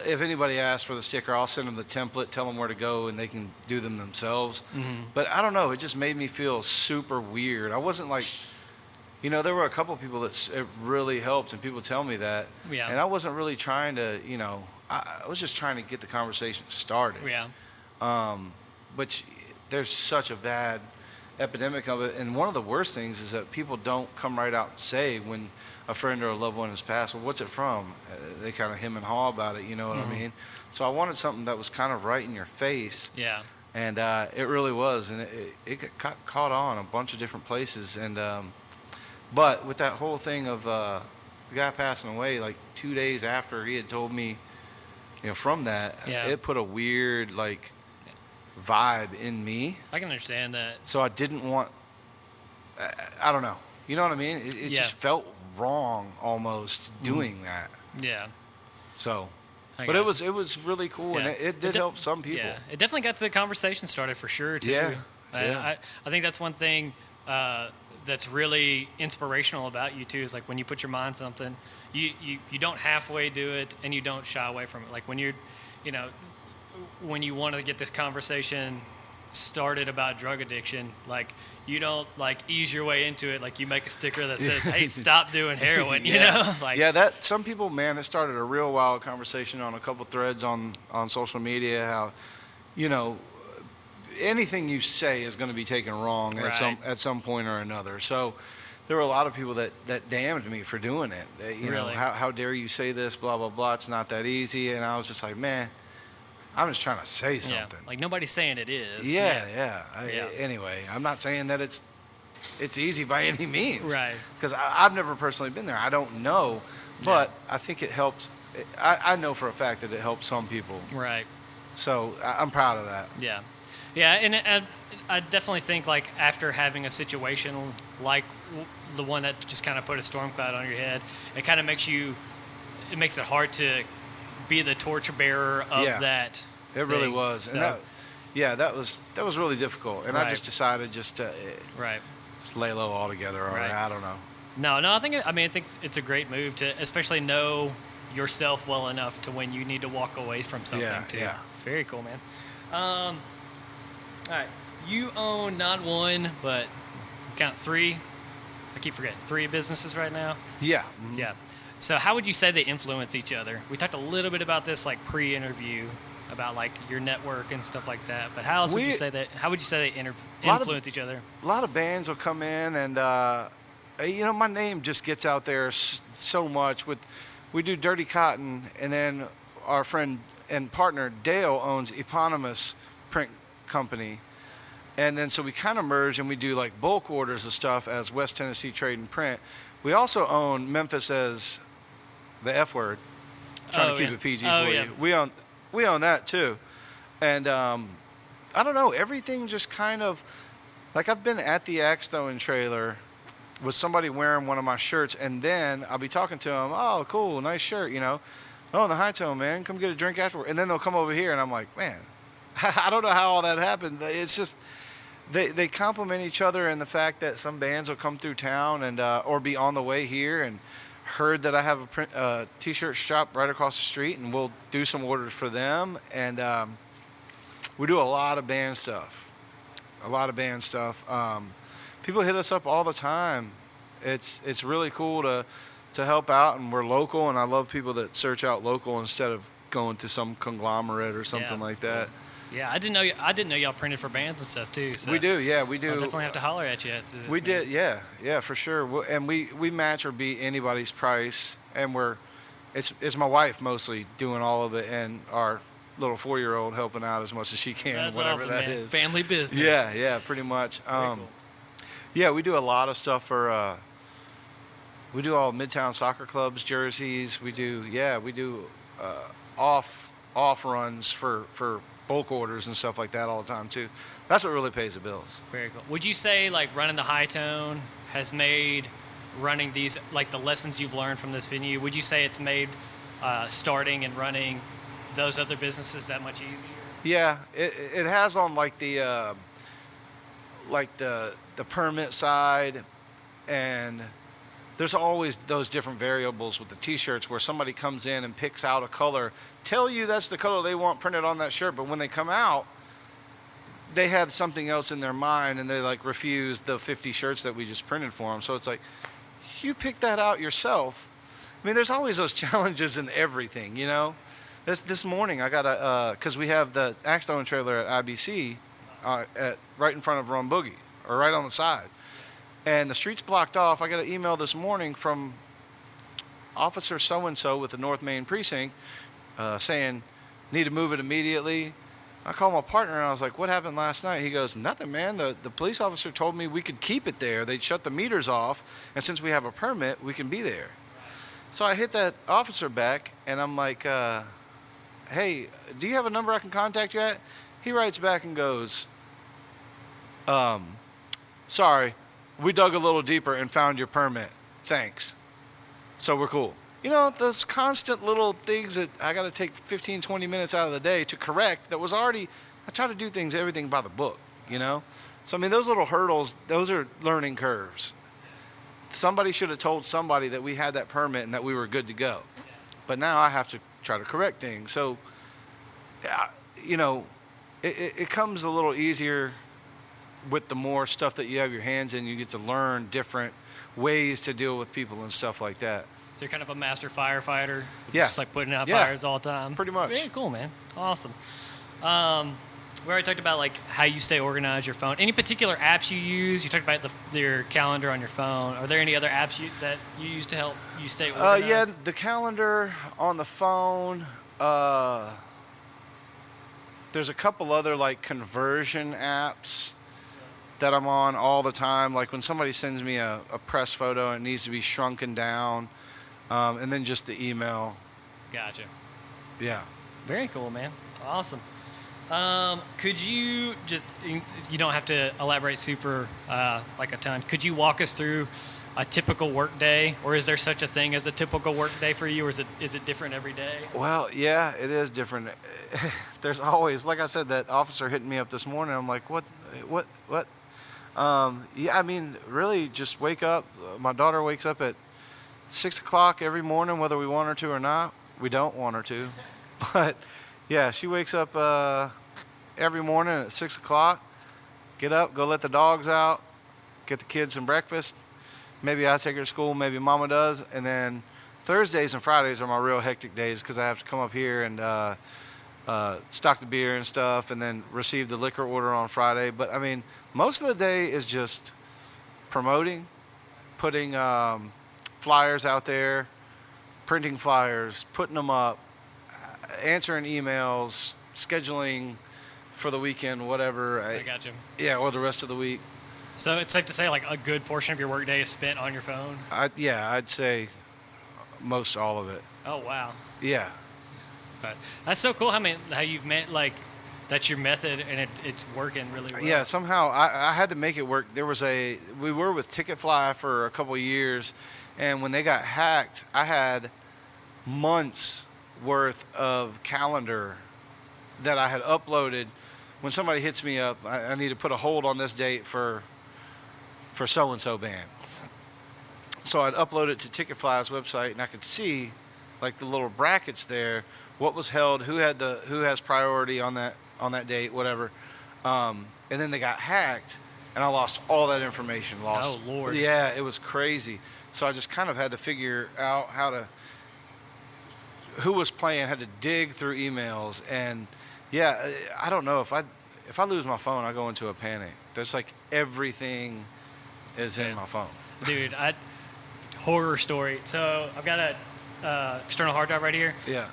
if anybody asks for the sticker, I'll send them the template, tell them where to go, and they can do them themselves. Mm-hmm. But I don't know, it just made me feel super weird. I wasn't like, there were a couple of people that it really helped, and people tell me that. Yeah. And I wasn't really trying to, I was just trying to get the conversation started. Yeah. But there's such a bad epidemic of it, and one of the worst things is that people don't come right out and say when a friend or a loved one has passed, well, what's it from? They kind of hem and haw about it, you know what I mean? So I wanted something that was kind of right in your face. Yeah. And it really was, and it got caught on a bunch of different places. And but with that whole thing of the guy passing away, like 2 days after he had told me, from that, it put a weird, like, vibe in me. I can understand that. So I didn't want, I don't know. You know what I mean? It just felt wrong almost doing that. Yeah. So, but it was really cool, and it did help some people. Yeah, it definitely got the conversation started for sure, too. Yeah. I think that's one thing that's really inspirational about you, too, is like when you put your mind on something, you don't halfway do it, and you don't shy away from it. Like when when you want to get this conversation started about drug addiction, like you don't like ease your way into it. Like you make a sticker that says, "Hey, stop doing heroin." You know, like that some people, man, it started a real wild conversation on a couple threads on social media. How, anything you say is going to be taken wrong at some point or another. So there were a lot of people that damned me for doing it. You know, how dare you say this? Blah blah blah. It's not that easy. And I was just like, man, I'm just trying to say something. Like nobody's saying it is. Yeah. Anyway, I'm not saying that it's easy by any means. Right. Because I've never personally been there. I don't know. But I think it helps. I know for a fact that it helps some people. Right. So I'm proud of that. Yeah. Yeah, and I definitely think like after having a situation like the one that just kind of put a storm cloud on your head, it kind of makes it hard to be the torchbearer of that. It really was. So, and that was really difficult. And I just decided just to just lay low altogether. Or I don't know. No, I think it's a great move to especially know yourself well enough to when you need to walk away from something too. Yeah. Very cool, man. All right, you own not one, but count 3. I keep forgetting 3 businesses right now. Yeah. Mm-hmm. Yeah. So how would you say they influence each other? We talked a little bit about this like pre-interview about like your network and stuff like that. But how would you say they influence each other? A lot of bands will come in and my name just gets out there so much. We do Dirty Cotton, and then our friend and partner Dale owns Eponymous Print Company. And then so we kind of merge and we do like bulk orders of stuff as West Tennessee Trade and Print. We also own Memphis as the F word. Trying to keep it PG for you. We own that too. And I don't know, everything just kind of like I've been at the Axtone trailer with somebody wearing one of my shirts, and then I'll be talking to them, oh cool, nice shirt, oh, the HiTone, man, come get a drink afterward. And then they'll come over here and I'm like, man, I don't know how all that happened. It's just they complement each other in the fact that some bands will come through town and or be on the way here and heard that I have a t-shirt shop right across the street, and we'll do some orders for them. And we do a lot of band stuff. People hit us up all the time. It's really cool to help out, and we're local, and I love people that search out local instead of going to some conglomerate or something like that. Yeah, I didn't know y'all printed for bands and stuff too. So we do, we do. I'll definitely have to holler at you after this. We did, yeah, for sure. And we match or beat anybody's price, and it's my wife mostly doing all of it, and our little 4-year-old helping out as much as she can, That's whatever awesome, that man. is. Family business. Yeah, pretty much. Cool. Yeah, we do a lot of stuff for. We do all Midtown Soccer Clubs jerseys. We do off runs for bulk orders and stuff like that all the time too. That's what really pays the bills. Very cool. Would you say like running the HiTone has made running these, like the lessons you've learned from this venue, would you say it's made starting and running those other businesses that much easier? Yeah, it has on like the permit side, and there's always those different variables with the t-shirts where somebody comes in and picks out a color, tell you that's the color they want printed on that shirt, but when they come out, they had something else in their mind, and they like refused the 50 shirts that we just printed for them. So it's like, you pick that out yourself. I mean, there's always those challenges in everything, This morning I got because we have the Axtone trailer at IBC right in front of Rum Boogie, or right on the side. And the street's blocked off. I got an email this morning from Officer so-and-so with the North Main Precinct saying, need to move it immediately. I called my partner and I was like, what happened last night? He goes, nothing, man. The police officer told me we could keep it there. They'd shut the meters off, and since we have a permit, we can be there. So I hit that officer back, and I'm like, hey, do you have a number I can contact you at? He writes back and goes, sorry, we dug a little deeper and found your permit. Thanks. So we're cool. You know, those constant little things that I got to take 15, 20 minutes out of the day to correct that was already, I try to do everything by the book, you know? So, I mean, those little hurdles, those are learning curves. Somebody should have told somebody that we had that permit and that we were good to go. But now I have to try to correct things. So, you know, it comes a little easier with the more stuff that you have your hands in. You get to learn different ways to deal with people and stuff like that. So you're kind of a master firefighter? Yeah. Just like putting out fires all the time? Pretty much. Very cool, man. Awesome. We already talked about like how you stay organized, your phone. Any particular apps you use? You talked about your calendar on your phone. Are there any other apps that you use to help you stay organized? Yeah, the calendar on the phone. There's a couple other like conversion apps that I'm on all the time. Like when somebody sends me a press photo and it needs to be shrunken down, and then just the email. Gotcha. Yeah. Very cool, man. Awesome. Could you just, you don't have to elaborate super like a ton. Could you walk us through a typical work day, or is there such a thing as a typical work day for you, or is it different every day? Well, yeah, it is different. There's always, like I said, that officer hitting me up this morning. I'm like, what? Yeah, I mean, really just wake up. My daughter wakes up at 6 o'clock every morning, whether we want her to or not. We don't want her to, but yeah, she wakes up every morning at 6 o'clock. Get up, go let the dogs out, get the kids some breakfast. Maybe I take her to school, maybe Mama does. And then Thursdays and Fridays are my real hectic days because I have to come up here and stock the beer and stuff and then receive the liquor order on Friday. But, I mean, most of the day is just promoting, putting flyers out there, printing flyers, putting them up, answering emails, scheduling for the weekend, whatever. I got you. Yeah, or the rest of the week. So it's safe to say like a good portion of your workday is spent on your phone? I'd say most all of it. Oh, wow. Yeah. But that's so cool how you've met, like, that's your method and it's working really well. Yeah, somehow I had to make it work. We were with Ticketfly for a couple of years, and when they got hacked, I had months worth of calendar that I had uploaded. When somebody hits me up, I need to put a hold on this date for so-and-so band. So I'd upload it to Ticketfly's website, and I could see like the little brackets there, what was held, who has priority on that date, whatever. And then they got hacked, and I lost all that information. Oh, Lord. Yeah, it was crazy. So I just kind of had to figure out who was playing, had to dig through emails. And yeah, I don't know, if I lose my phone, I go into a panic. There's like everything is in my phone. Dude, horror story. So I've got a external hard drive right here. Yeah.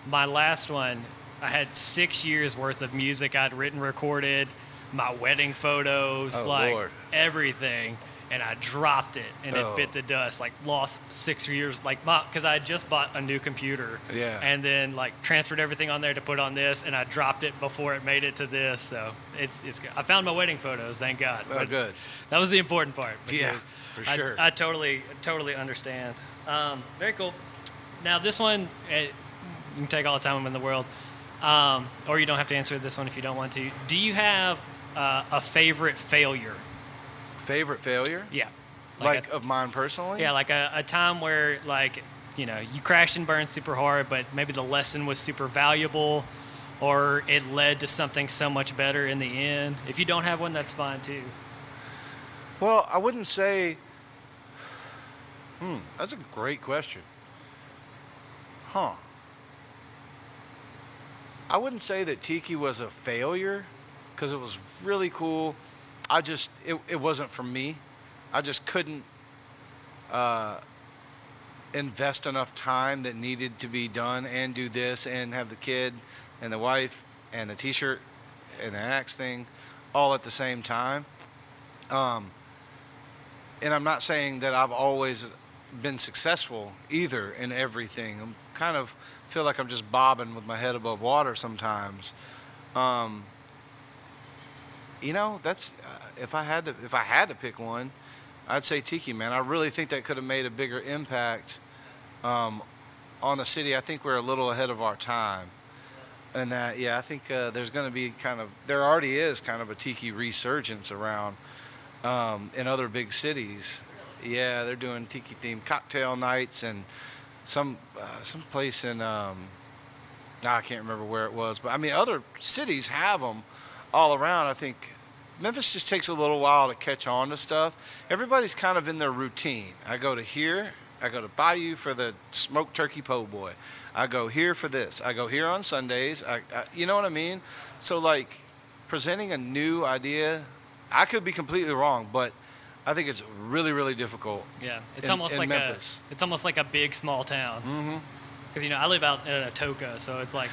My last one, I had 6 years worth of music I'd written, recorded, my wedding photos, Lord. Everything. And I dropped it, and it bit the dust. Like, lost 6 years, because I had just bought a new computer. Yeah. And then, transferred everything on there to put on this, and I dropped it before it made it to this. So it's good. I found my wedding photos, thank God. Oh, good. That was the important part. Yeah, for sure. I totally understand. Very cool. Now, this one, you can take all the time in the world, or you don't have to answer this one if you don't want to. Do you have a favorite failure? Favorite failure? Yeah. Of mine personally? Yeah, like a time where, you crashed and burned super hard, but maybe the lesson was super valuable, or it led to something so much better in the end. If you don't have one, that's fine too. Well, I wouldn't say... that's a great question. Huh. I wouldn't say that Tiki was a failure, because it was really cool. It wasn't for me. I just couldn't invest enough time that needed to be done and do this and have the kid and the wife and the T-shirt and the axe thing all at the same time. And I'm not saying that I've always been successful either in everything. I'm kind of feel like I'm just bobbing with my head above water sometimes. Um, that's if I had to pick one, I'd say Tiki, man. I really think that could have made a bigger impact on the city. I think we're a little ahead of our time. And that, yeah, I think there's going to be there already is kind of a Tiki resurgence around in other big cities. Yeah, they're doing Tiki-themed cocktail nights and some place in, I can't remember where it was. But, I mean, other cities have them all around. I think Memphis just takes a little while to catch on to stuff. Everybody's kind of in their routine. I go to here. I go to Bayou for the smoked turkey po' boy. I go here for this. I go here on Sundays. You know what I mean? So, like, presenting a new idea, I could be completely wrong, but I think it's really, really difficult. Yeah, it's almost like Memphis. It's almost like a big small town. Mm-hmm. Because I live out in Atoka, so it's like,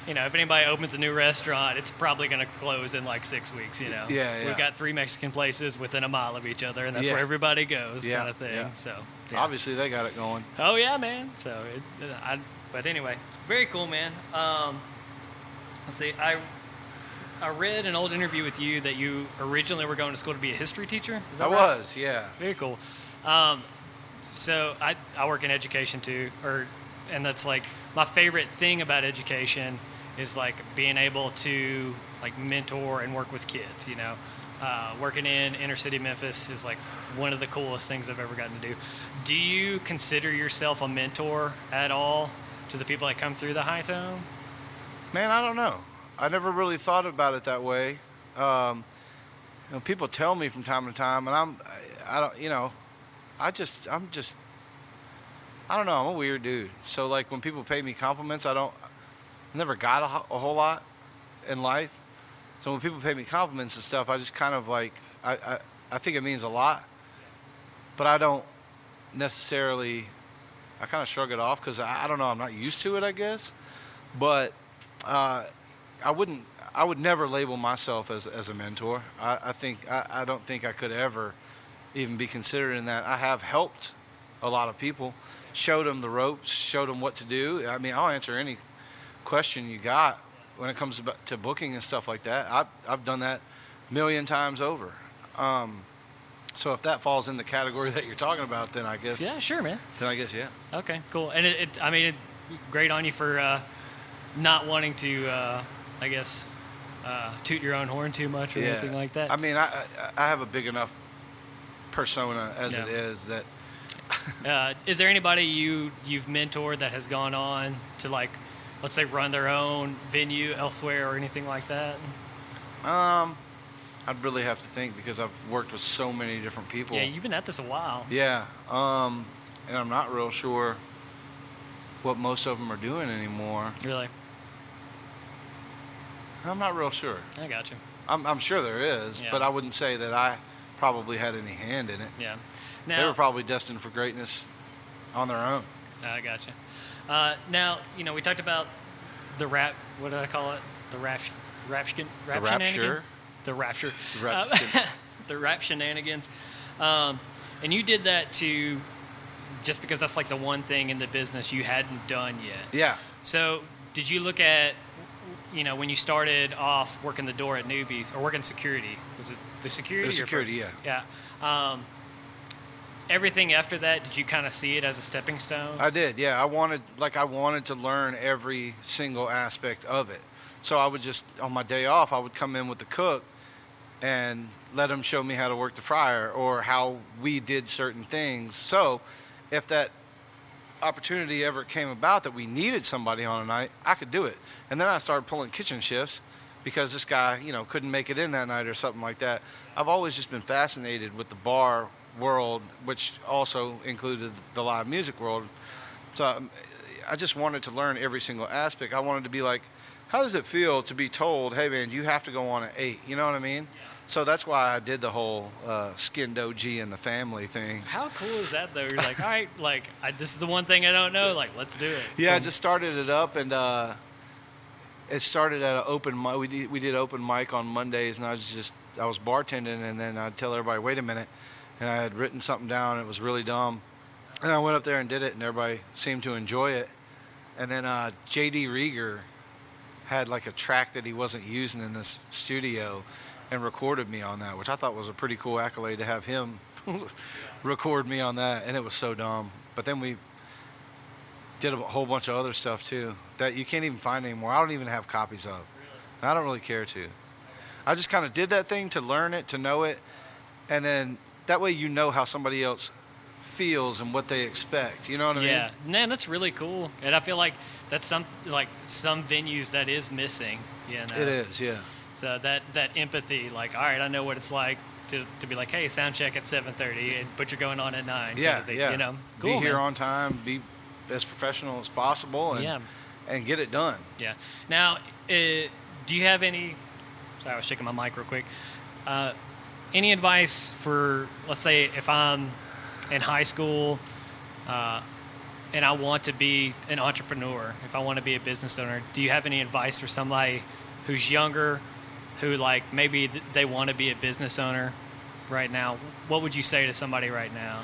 if anybody opens a new restaurant, it's probably going to close in like 6 weeks. Yeah. We've got 3 Mexican places within a mile of each other, and that's where everybody goes, kind of thing. Yeah. So obviously they got it going. Oh yeah, man. So but anyway, very cool, man. Let's see. I read an old interview with you that you originally were going to school to be a history teacher. Is that right? Was, yeah. Very cool. So I work in education too, and that's like my favorite thing about education is like being able to like mentor and work with kids. Working in inner city Memphis is like one of the coolest things I've ever gotten to do. Do you consider yourself a mentor at all to the people that come through the HiTone? Man, I don't know. I never really thought about it that way. People tell me from time to time, and I don't know. I'm a weird dude. So like when people pay me compliments, I never got a whole lot in life. So when people pay me compliments and stuff, I just kind of like, I think it means a lot, but I don't necessarily, I kind of shrug it off because I don't know, I'm not used to it, I guess. But I would never label myself as a mentor. I don't think I could ever even be considered in that. I have helped a lot of people, showed them the ropes, showed them what to do. I mean, I'll answer any question you got when it comes to booking and stuff like that. I've done that a million times over. So if that falls in the category that you're talking about, then I guess. Yeah, sure, man. Then I guess, yeah. Okay, cool. And it great on you for not wanting to, I guess, toot your own horn too much or anything like that. I mean, I have a big enough persona as it is that. Is there anybody you've mentored that has gone on to, like, let's say, run their own venue elsewhere or anything like that? I'd really have to think because I've worked with so many different people. Yeah, you've been at this a while. Yeah, and I'm not real sure what most of them are doing anymore. Really? I'm not real sure. I got you. I'm sure there is, but I wouldn't say that I probably had any hand in it. Yeah. They were probably destined for greatness on their own. I got you. Now, we talked about the rap. What did I call it? The rap shenanigans? The rapture. The rap shenanigans. And you did that just because that's like the one thing in the business you hadn't done yet. Yeah. So did you look at, when you started off working the door at Newbies or working security? Was it the security? It was security, yeah. Yeah. Everything after that, did you kind of see it as a stepping stone? I did, yeah. I wanted to learn every single aspect of it. So I would just, on my day off, I would come in with the cook and let him show me how to work the fryer or how we did certain things. So if that opportunity ever came about that we needed somebody on a night, I could do it. And then I started pulling kitchen shifts because this guy, couldn't make it in that night or something like that. I've always just been fascinated with the bar world, which also included the live music world. So I just wanted to learn every single aspect. I wanted to be like, how does it feel to be told, hey man, you have to go on at 8? You know what I mean? So that's why I did the whole skinned OG and the family thing. How cool is that though? You're like, all right, this is the one thing I don't know. Like, let's do it. Yeah, I just started it up, and it started at an open mic. We did open mic on Mondays, and I was bartending, and then I'd tell everybody, wait a minute. And I had written something down. It was really dumb. And I went up there and did it, and everybody seemed to enjoy it. And then J.D. Rieger had like a track that he wasn't using in this studio and recorded me on that, which I thought was a pretty cool accolade to have him record me on that. And it was so dumb. But then we did a whole bunch of other stuff too that you can't even find anymore. I don't even have copies of. I don't really care to. I just kind of did that thing to learn it, to know it, and then that way you know how somebody else feels and what they expect. You know what I mean? Yeah, man, that's really cool. And I feel like that's some venues that is missing. You know? It is, yeah. So that empathy, like, all right, I know what it's like to be like, hey, sound check at 7:30, but you're going on at 9. Yeah, kind of thing, yeah. You know, cool, be here man. on time, be as professional as possible, and get it done. Yeah. Now, do you have any? Sorry, I was checking my mic real quick. Any advice for, let's say, if I'm in high school and I want to be an entrepreneur, if I want to be a business owner, do you have any advice for somebody who's younger, who like maybe they want to be a business owner right now? What would you say to somebody right now?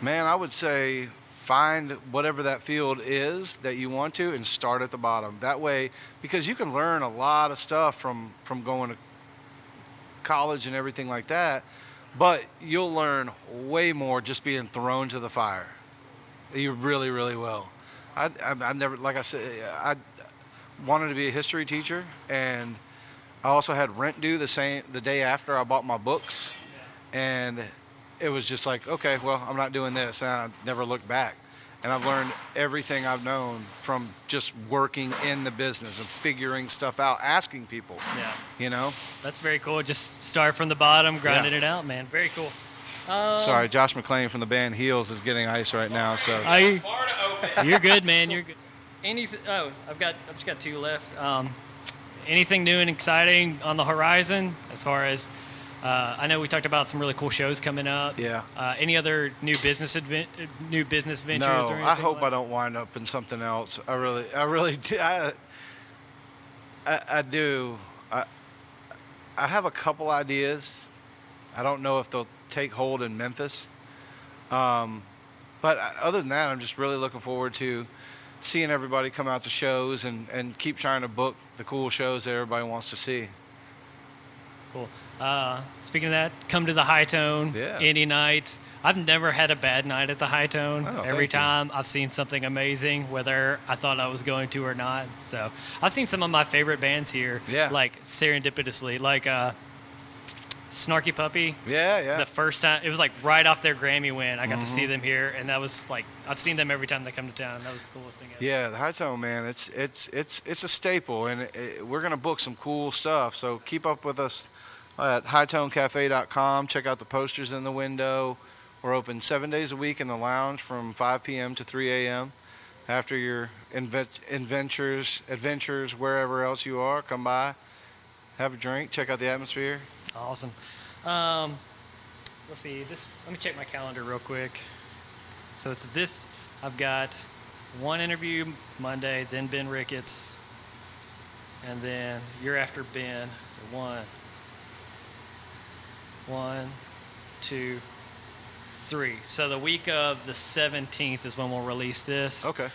Man, I would say find whatever that field is that you want to and start at the bottom. That way, because you can learn a lot of stuff from going to college and everything like that, but you'll learn way more just being thrown to the fire. You really, really will. I never, like I said, I wanted to be a history teacher, and I also had rent due the day after I bought my books, and it was just like, okay, well, I'm not doing this, and I never looked back. And I've learned everything I've known from just working in the business and figuring stuff out, asking people. Yeah. You know? That's very cool. Just start from the bottom, grinding it out, man. Very cool. Sorry, Josh McClain from the band Heels is getting ice right now. So you're good, man. You're good. Anything? Oh, I've just got 2 left. Anything new and exciting on the horizon as far as? I know we talked about some really cool shows coming up. Yeah. Any other new business ventures? No, or anything I hope like? I don't wind up in something else. I really do. I do. I have a couple ideas. I don't know if they'll take hold in Memphis. But other than that, I'm just really looking forward to seeing everybody come out to shows and keep trying to book the cool shows that everybody wants to see. Cool. Speaking of that, come to the HiTone any night. I've never had a bad night at the HiTone. Oh, Every time I've seen something amazing, whether I thought I was going to or not. So I've seen some of my favorite bands here, like serendipitously, like Snarky Puppy. Yeah. The first time, it was like right off their Grammy win. I got to see them here, and that was like, I've seen them every time they come to town. That was the coolest thing ever. Yeah, the HiTone, man, it's a staple, and we're gonna book some cool stuff. So keep up with us at HiToneCafe.com. Check out the posters in the window. We're open 7 days a week in the lounge from 5 p.m. to 3 a.m. After your adventures, wherever else you are, come by, have a drink, check out the atmosphere. Awesome. Let's see. Let me check my calendar real quick. So it's this. I've got one interview Monday, then Ben Ricketts, and then you're after Ben. So one, 2, 3. So the week of the 17th is when we'll release this. Okay.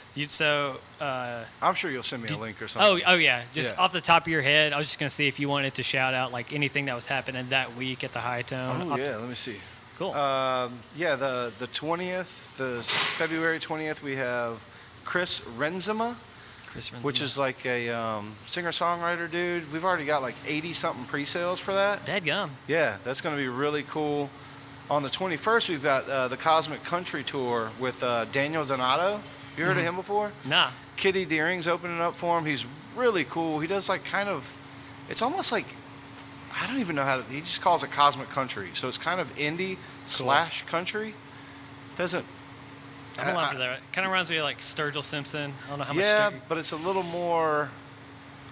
I'm sure you'll send me a link or something. Oh yeah. Off the top of your head, I was just gonna see if you wanted to shout out like anything that was happening that week at the HiTone. Oh yeah, let me see. Cool. The 20th, the February 20th, we have Chris Renzema, which is like a singer-songwriter dude. We've already got like 80-something pre-sales for that. Dadgum. Yeah, that's going to be really cool. On the 21st, we've got the Cosmic Country Tour with Daniel Donato. You heard of him before? Nah. Kitty Deering's opening up for him. He's really cool. He does like it's almost like, I don't even know he just calls it Cosmic Country. So it's kind of indie / country. I'm along for that. It kind of reminds me of like Sturgill Simpson. I don't know how much. Yeah, but it's a little more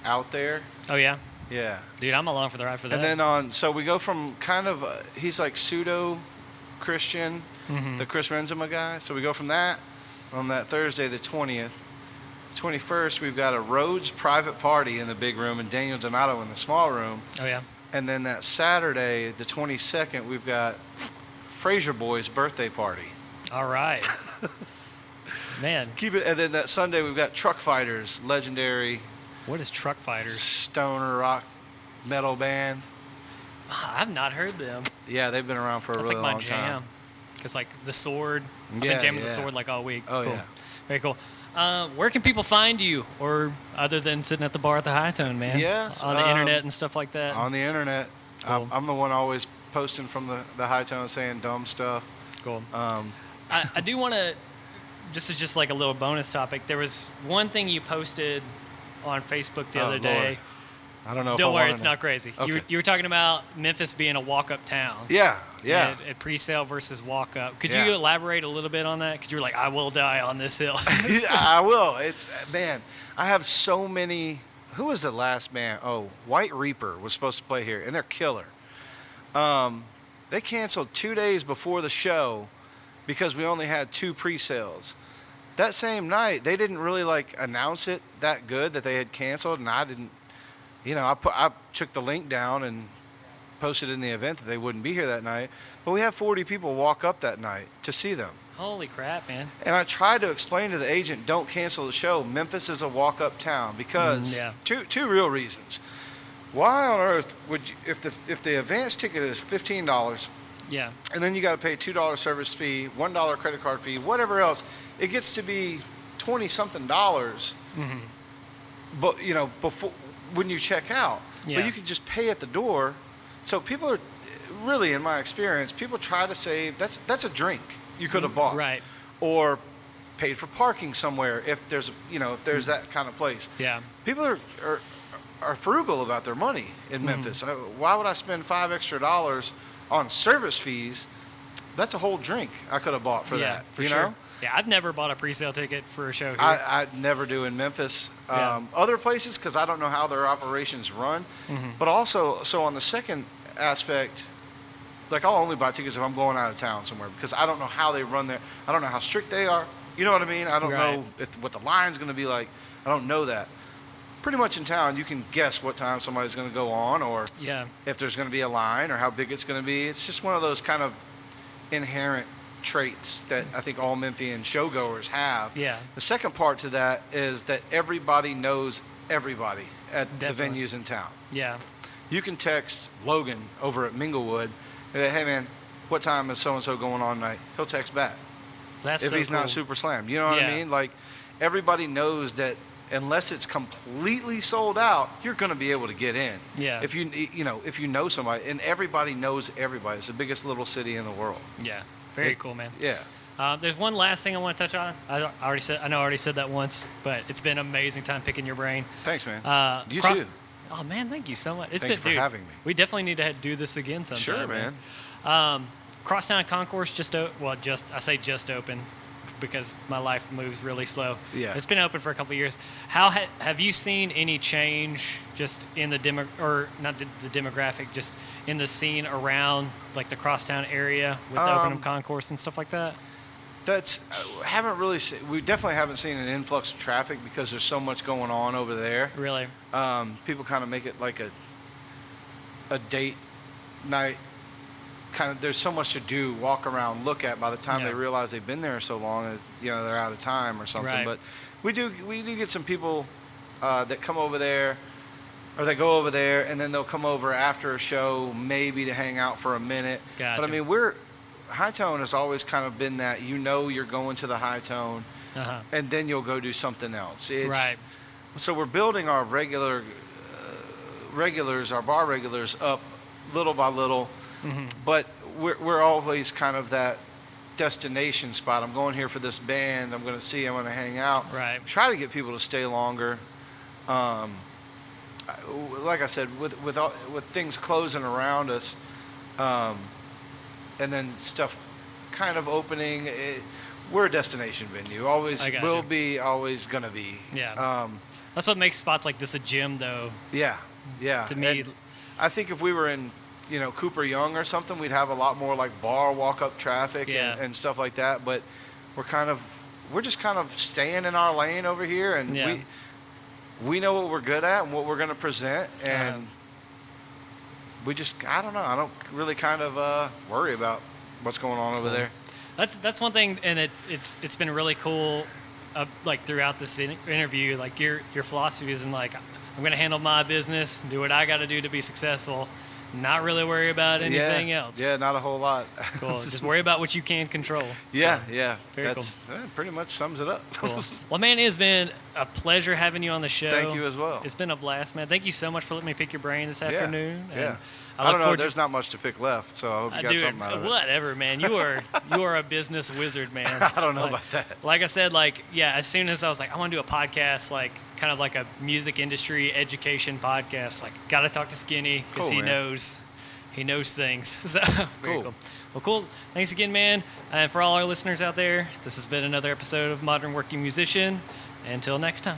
out there. Oh, yeah? Yeah. Dude, I'm along for the ride for that. And then so we go from kind of, he's like pseudo-Christian, the Chris Renzema guy. So we go from that on that Thursday, the 20th. 21st, we've got a Rhodes private party in the big room and Daniel Donato in the small room. Oh, yeah. And then that Saturday, the 22nd, we've got Fraser Boy's birthday party. All right. Man, Keep it. And then that Sunday we've got Truck Fighters, legendary what is Truck Fighters? stoner rock metal band. I've not heard them. Yeah, they've been around for a That's really like my long jam. time. Because like the Sword, I've Yeah, been jamming yeah. the Sword like all week. Oh, Cool. yeah. Very cool. Where can people find you, or other than sitting at the bar at the HiTone, man? Yes, on the internet and stuff like that. On the internet. Cool. I'm the one always posting from the HiTone saying dumb stuff. Cool. I do want to, just like a little bonus topic. There was one thing you posted on Facebook the other day. Lord. I don't know. Don't if I worry, wanna it's know. not crazy. Okay. You were talking about Memphis being a walk-up town. Yeah. At pre-sale versus walk-up. Could Yeah. you elaborate a little bit on that? Because you were like, I will die on this hill. I will. It's man. I have so many. Who was the last band? Oh, White Reaper was supposed to play here, and they're killer. They canceled 2 days before the show because we only had 2 pre-sales. That same night, they didn't really like announce it that good that they had canceled, and I didn't. You know, I took the link down and posted in the event that they wouldn't be here that night. But we had 40 people walk up that night to see them. Holy crap, man. And I tried to explain to the agent, don't cancel the show. Memphis is a walk-up town because two real reasons. Why on earth would you, if the advance ticket is $15, Yeah. and then you got to pay $2 service fee, $1 credit card fee, whatever else, it gets to be $20-something. Mm-hmm. But before when you check out, Yeah. but you can just pay at the door. So people are really, in my experience, people try to save. That's a drink you could have bought, Right. or paid for parking somewhere if there's that kind of place. Yeah. People are frugal about their money in Memphis. Why would I spend $5 extra on service fees? That's a whole drink I could have bought for that. For you sure. know? Yeah, I've never bought a pre-sale ticket for a show here. I never do in Memphis. Yeah. Other places, because I don't know how their operations run. But also, so on the second aspect, like I'll only buy tickets if I'm going out of town somewhere because I don't know how they run there. I don't know how strict they are. You know what I mean? I don't Right. know what the line's going to be like. I don't know that. Pretty much in town, you can guess what time somebody's going to go on, or Yeah. if there's going to be a line, or how big it's going to be. It's just one of those kind of inherent traits that I think all Memphian showgoers have. Yeah. The second part to that is that everybody knows everybody at Definitely. the venues in town. Yeah. You can text Logan over at Minglewood, and, hey man, what time is so-and-so going on tonight? He'll text back That's if so he's cool. not super slammed. You know what I Yeah. mean? Like, everybody knows that unless it's completely sold out, you're going to be able to get in. Yeah. If you know somebody, and everybody knows everybody. It's the biggest little city in the world. Yeah. Very cool, man. Yeah. There's one last thing I want to touch on. I know I already said that once, but it's been an amazing time picking your brain. Thanks, man. You Cro- too. Oh man, thank you so much. Thank you for having me. We definitely need to do this again sometime. Sure, man. Crosstown Concourse just open because my life moves really slow. Yeah. It's been open for a couple of years. How have you seen any change just in the demographic, just in the scene around like the Crosstown area with the opening of Concourse and stuff like that? We definitely haven't seen an influx of traffic because there's so much going on over there. Really? People kind of make it like a date night. Kind of, there's so much to do, walk around, look at. By the time Yeah. they realize they've been there so long, they're out of time or something. Right. But we do get some people that come over there, or they go over there, and then they'll come over after a show, maybe to hang out for a minute. Gotcha. But I mean, HiTone has always kind of been that you're going to the HiTone, Uh-huh. and then you'll go do something else. Right. So we're building our regulars, our bar regulars up little by little, but we're always kind of that destination spot. I'm going here for this band. I'm going to hang out. Right. Try to get people to stay longer. Like I said, with things closing around us, and then stuff kind of opening, we're a destination venue. Always I gotcha. will be, always gonna be. Yeah. That's what makes spots like this a gym, though. Yeah. To me, And I think if we were in, Cooper Young or something, we'd have a lot more like bar walk-up traffic Yeah. and stuff like that. But we're just kind of staying in our lane over here, and Yeah. we know what we're good at and what we're gonna present, and I don't know. I don't really kind of worry about what's going on over there. That's one thing, and it's been really cool. Like throughout this interview, like your philosophy is, like, I'm going to handle my business, do what I got to do to be successful, not really worry about anything else. Yeah, not a whole lot. Cool. Just worry about what you can control. Yeah, So, yeah. Very That's pretty much sums it up. cool. Well, man, it has been a pleasure having you on the show. Thank you as well. It's been a blast, man. Thank you so much for letting me pick your brain this afternoon. Yeah. And I don't know. There's not much to pick left, so I hope you got Dude, something out of it. whatever, man. You are a business wizard, man. I don't know about that. Like I said, like, yeah, as soon as I was like, I want to do a podcast, like kind of like a music industry education podcast, like, got to talk to Skinny because Cool, he man. knows things. So very Cool. cool. Well, cool. Thanks again, man. And for all our listeners out there, this has been another episode of Modern Working Musician. Until next time.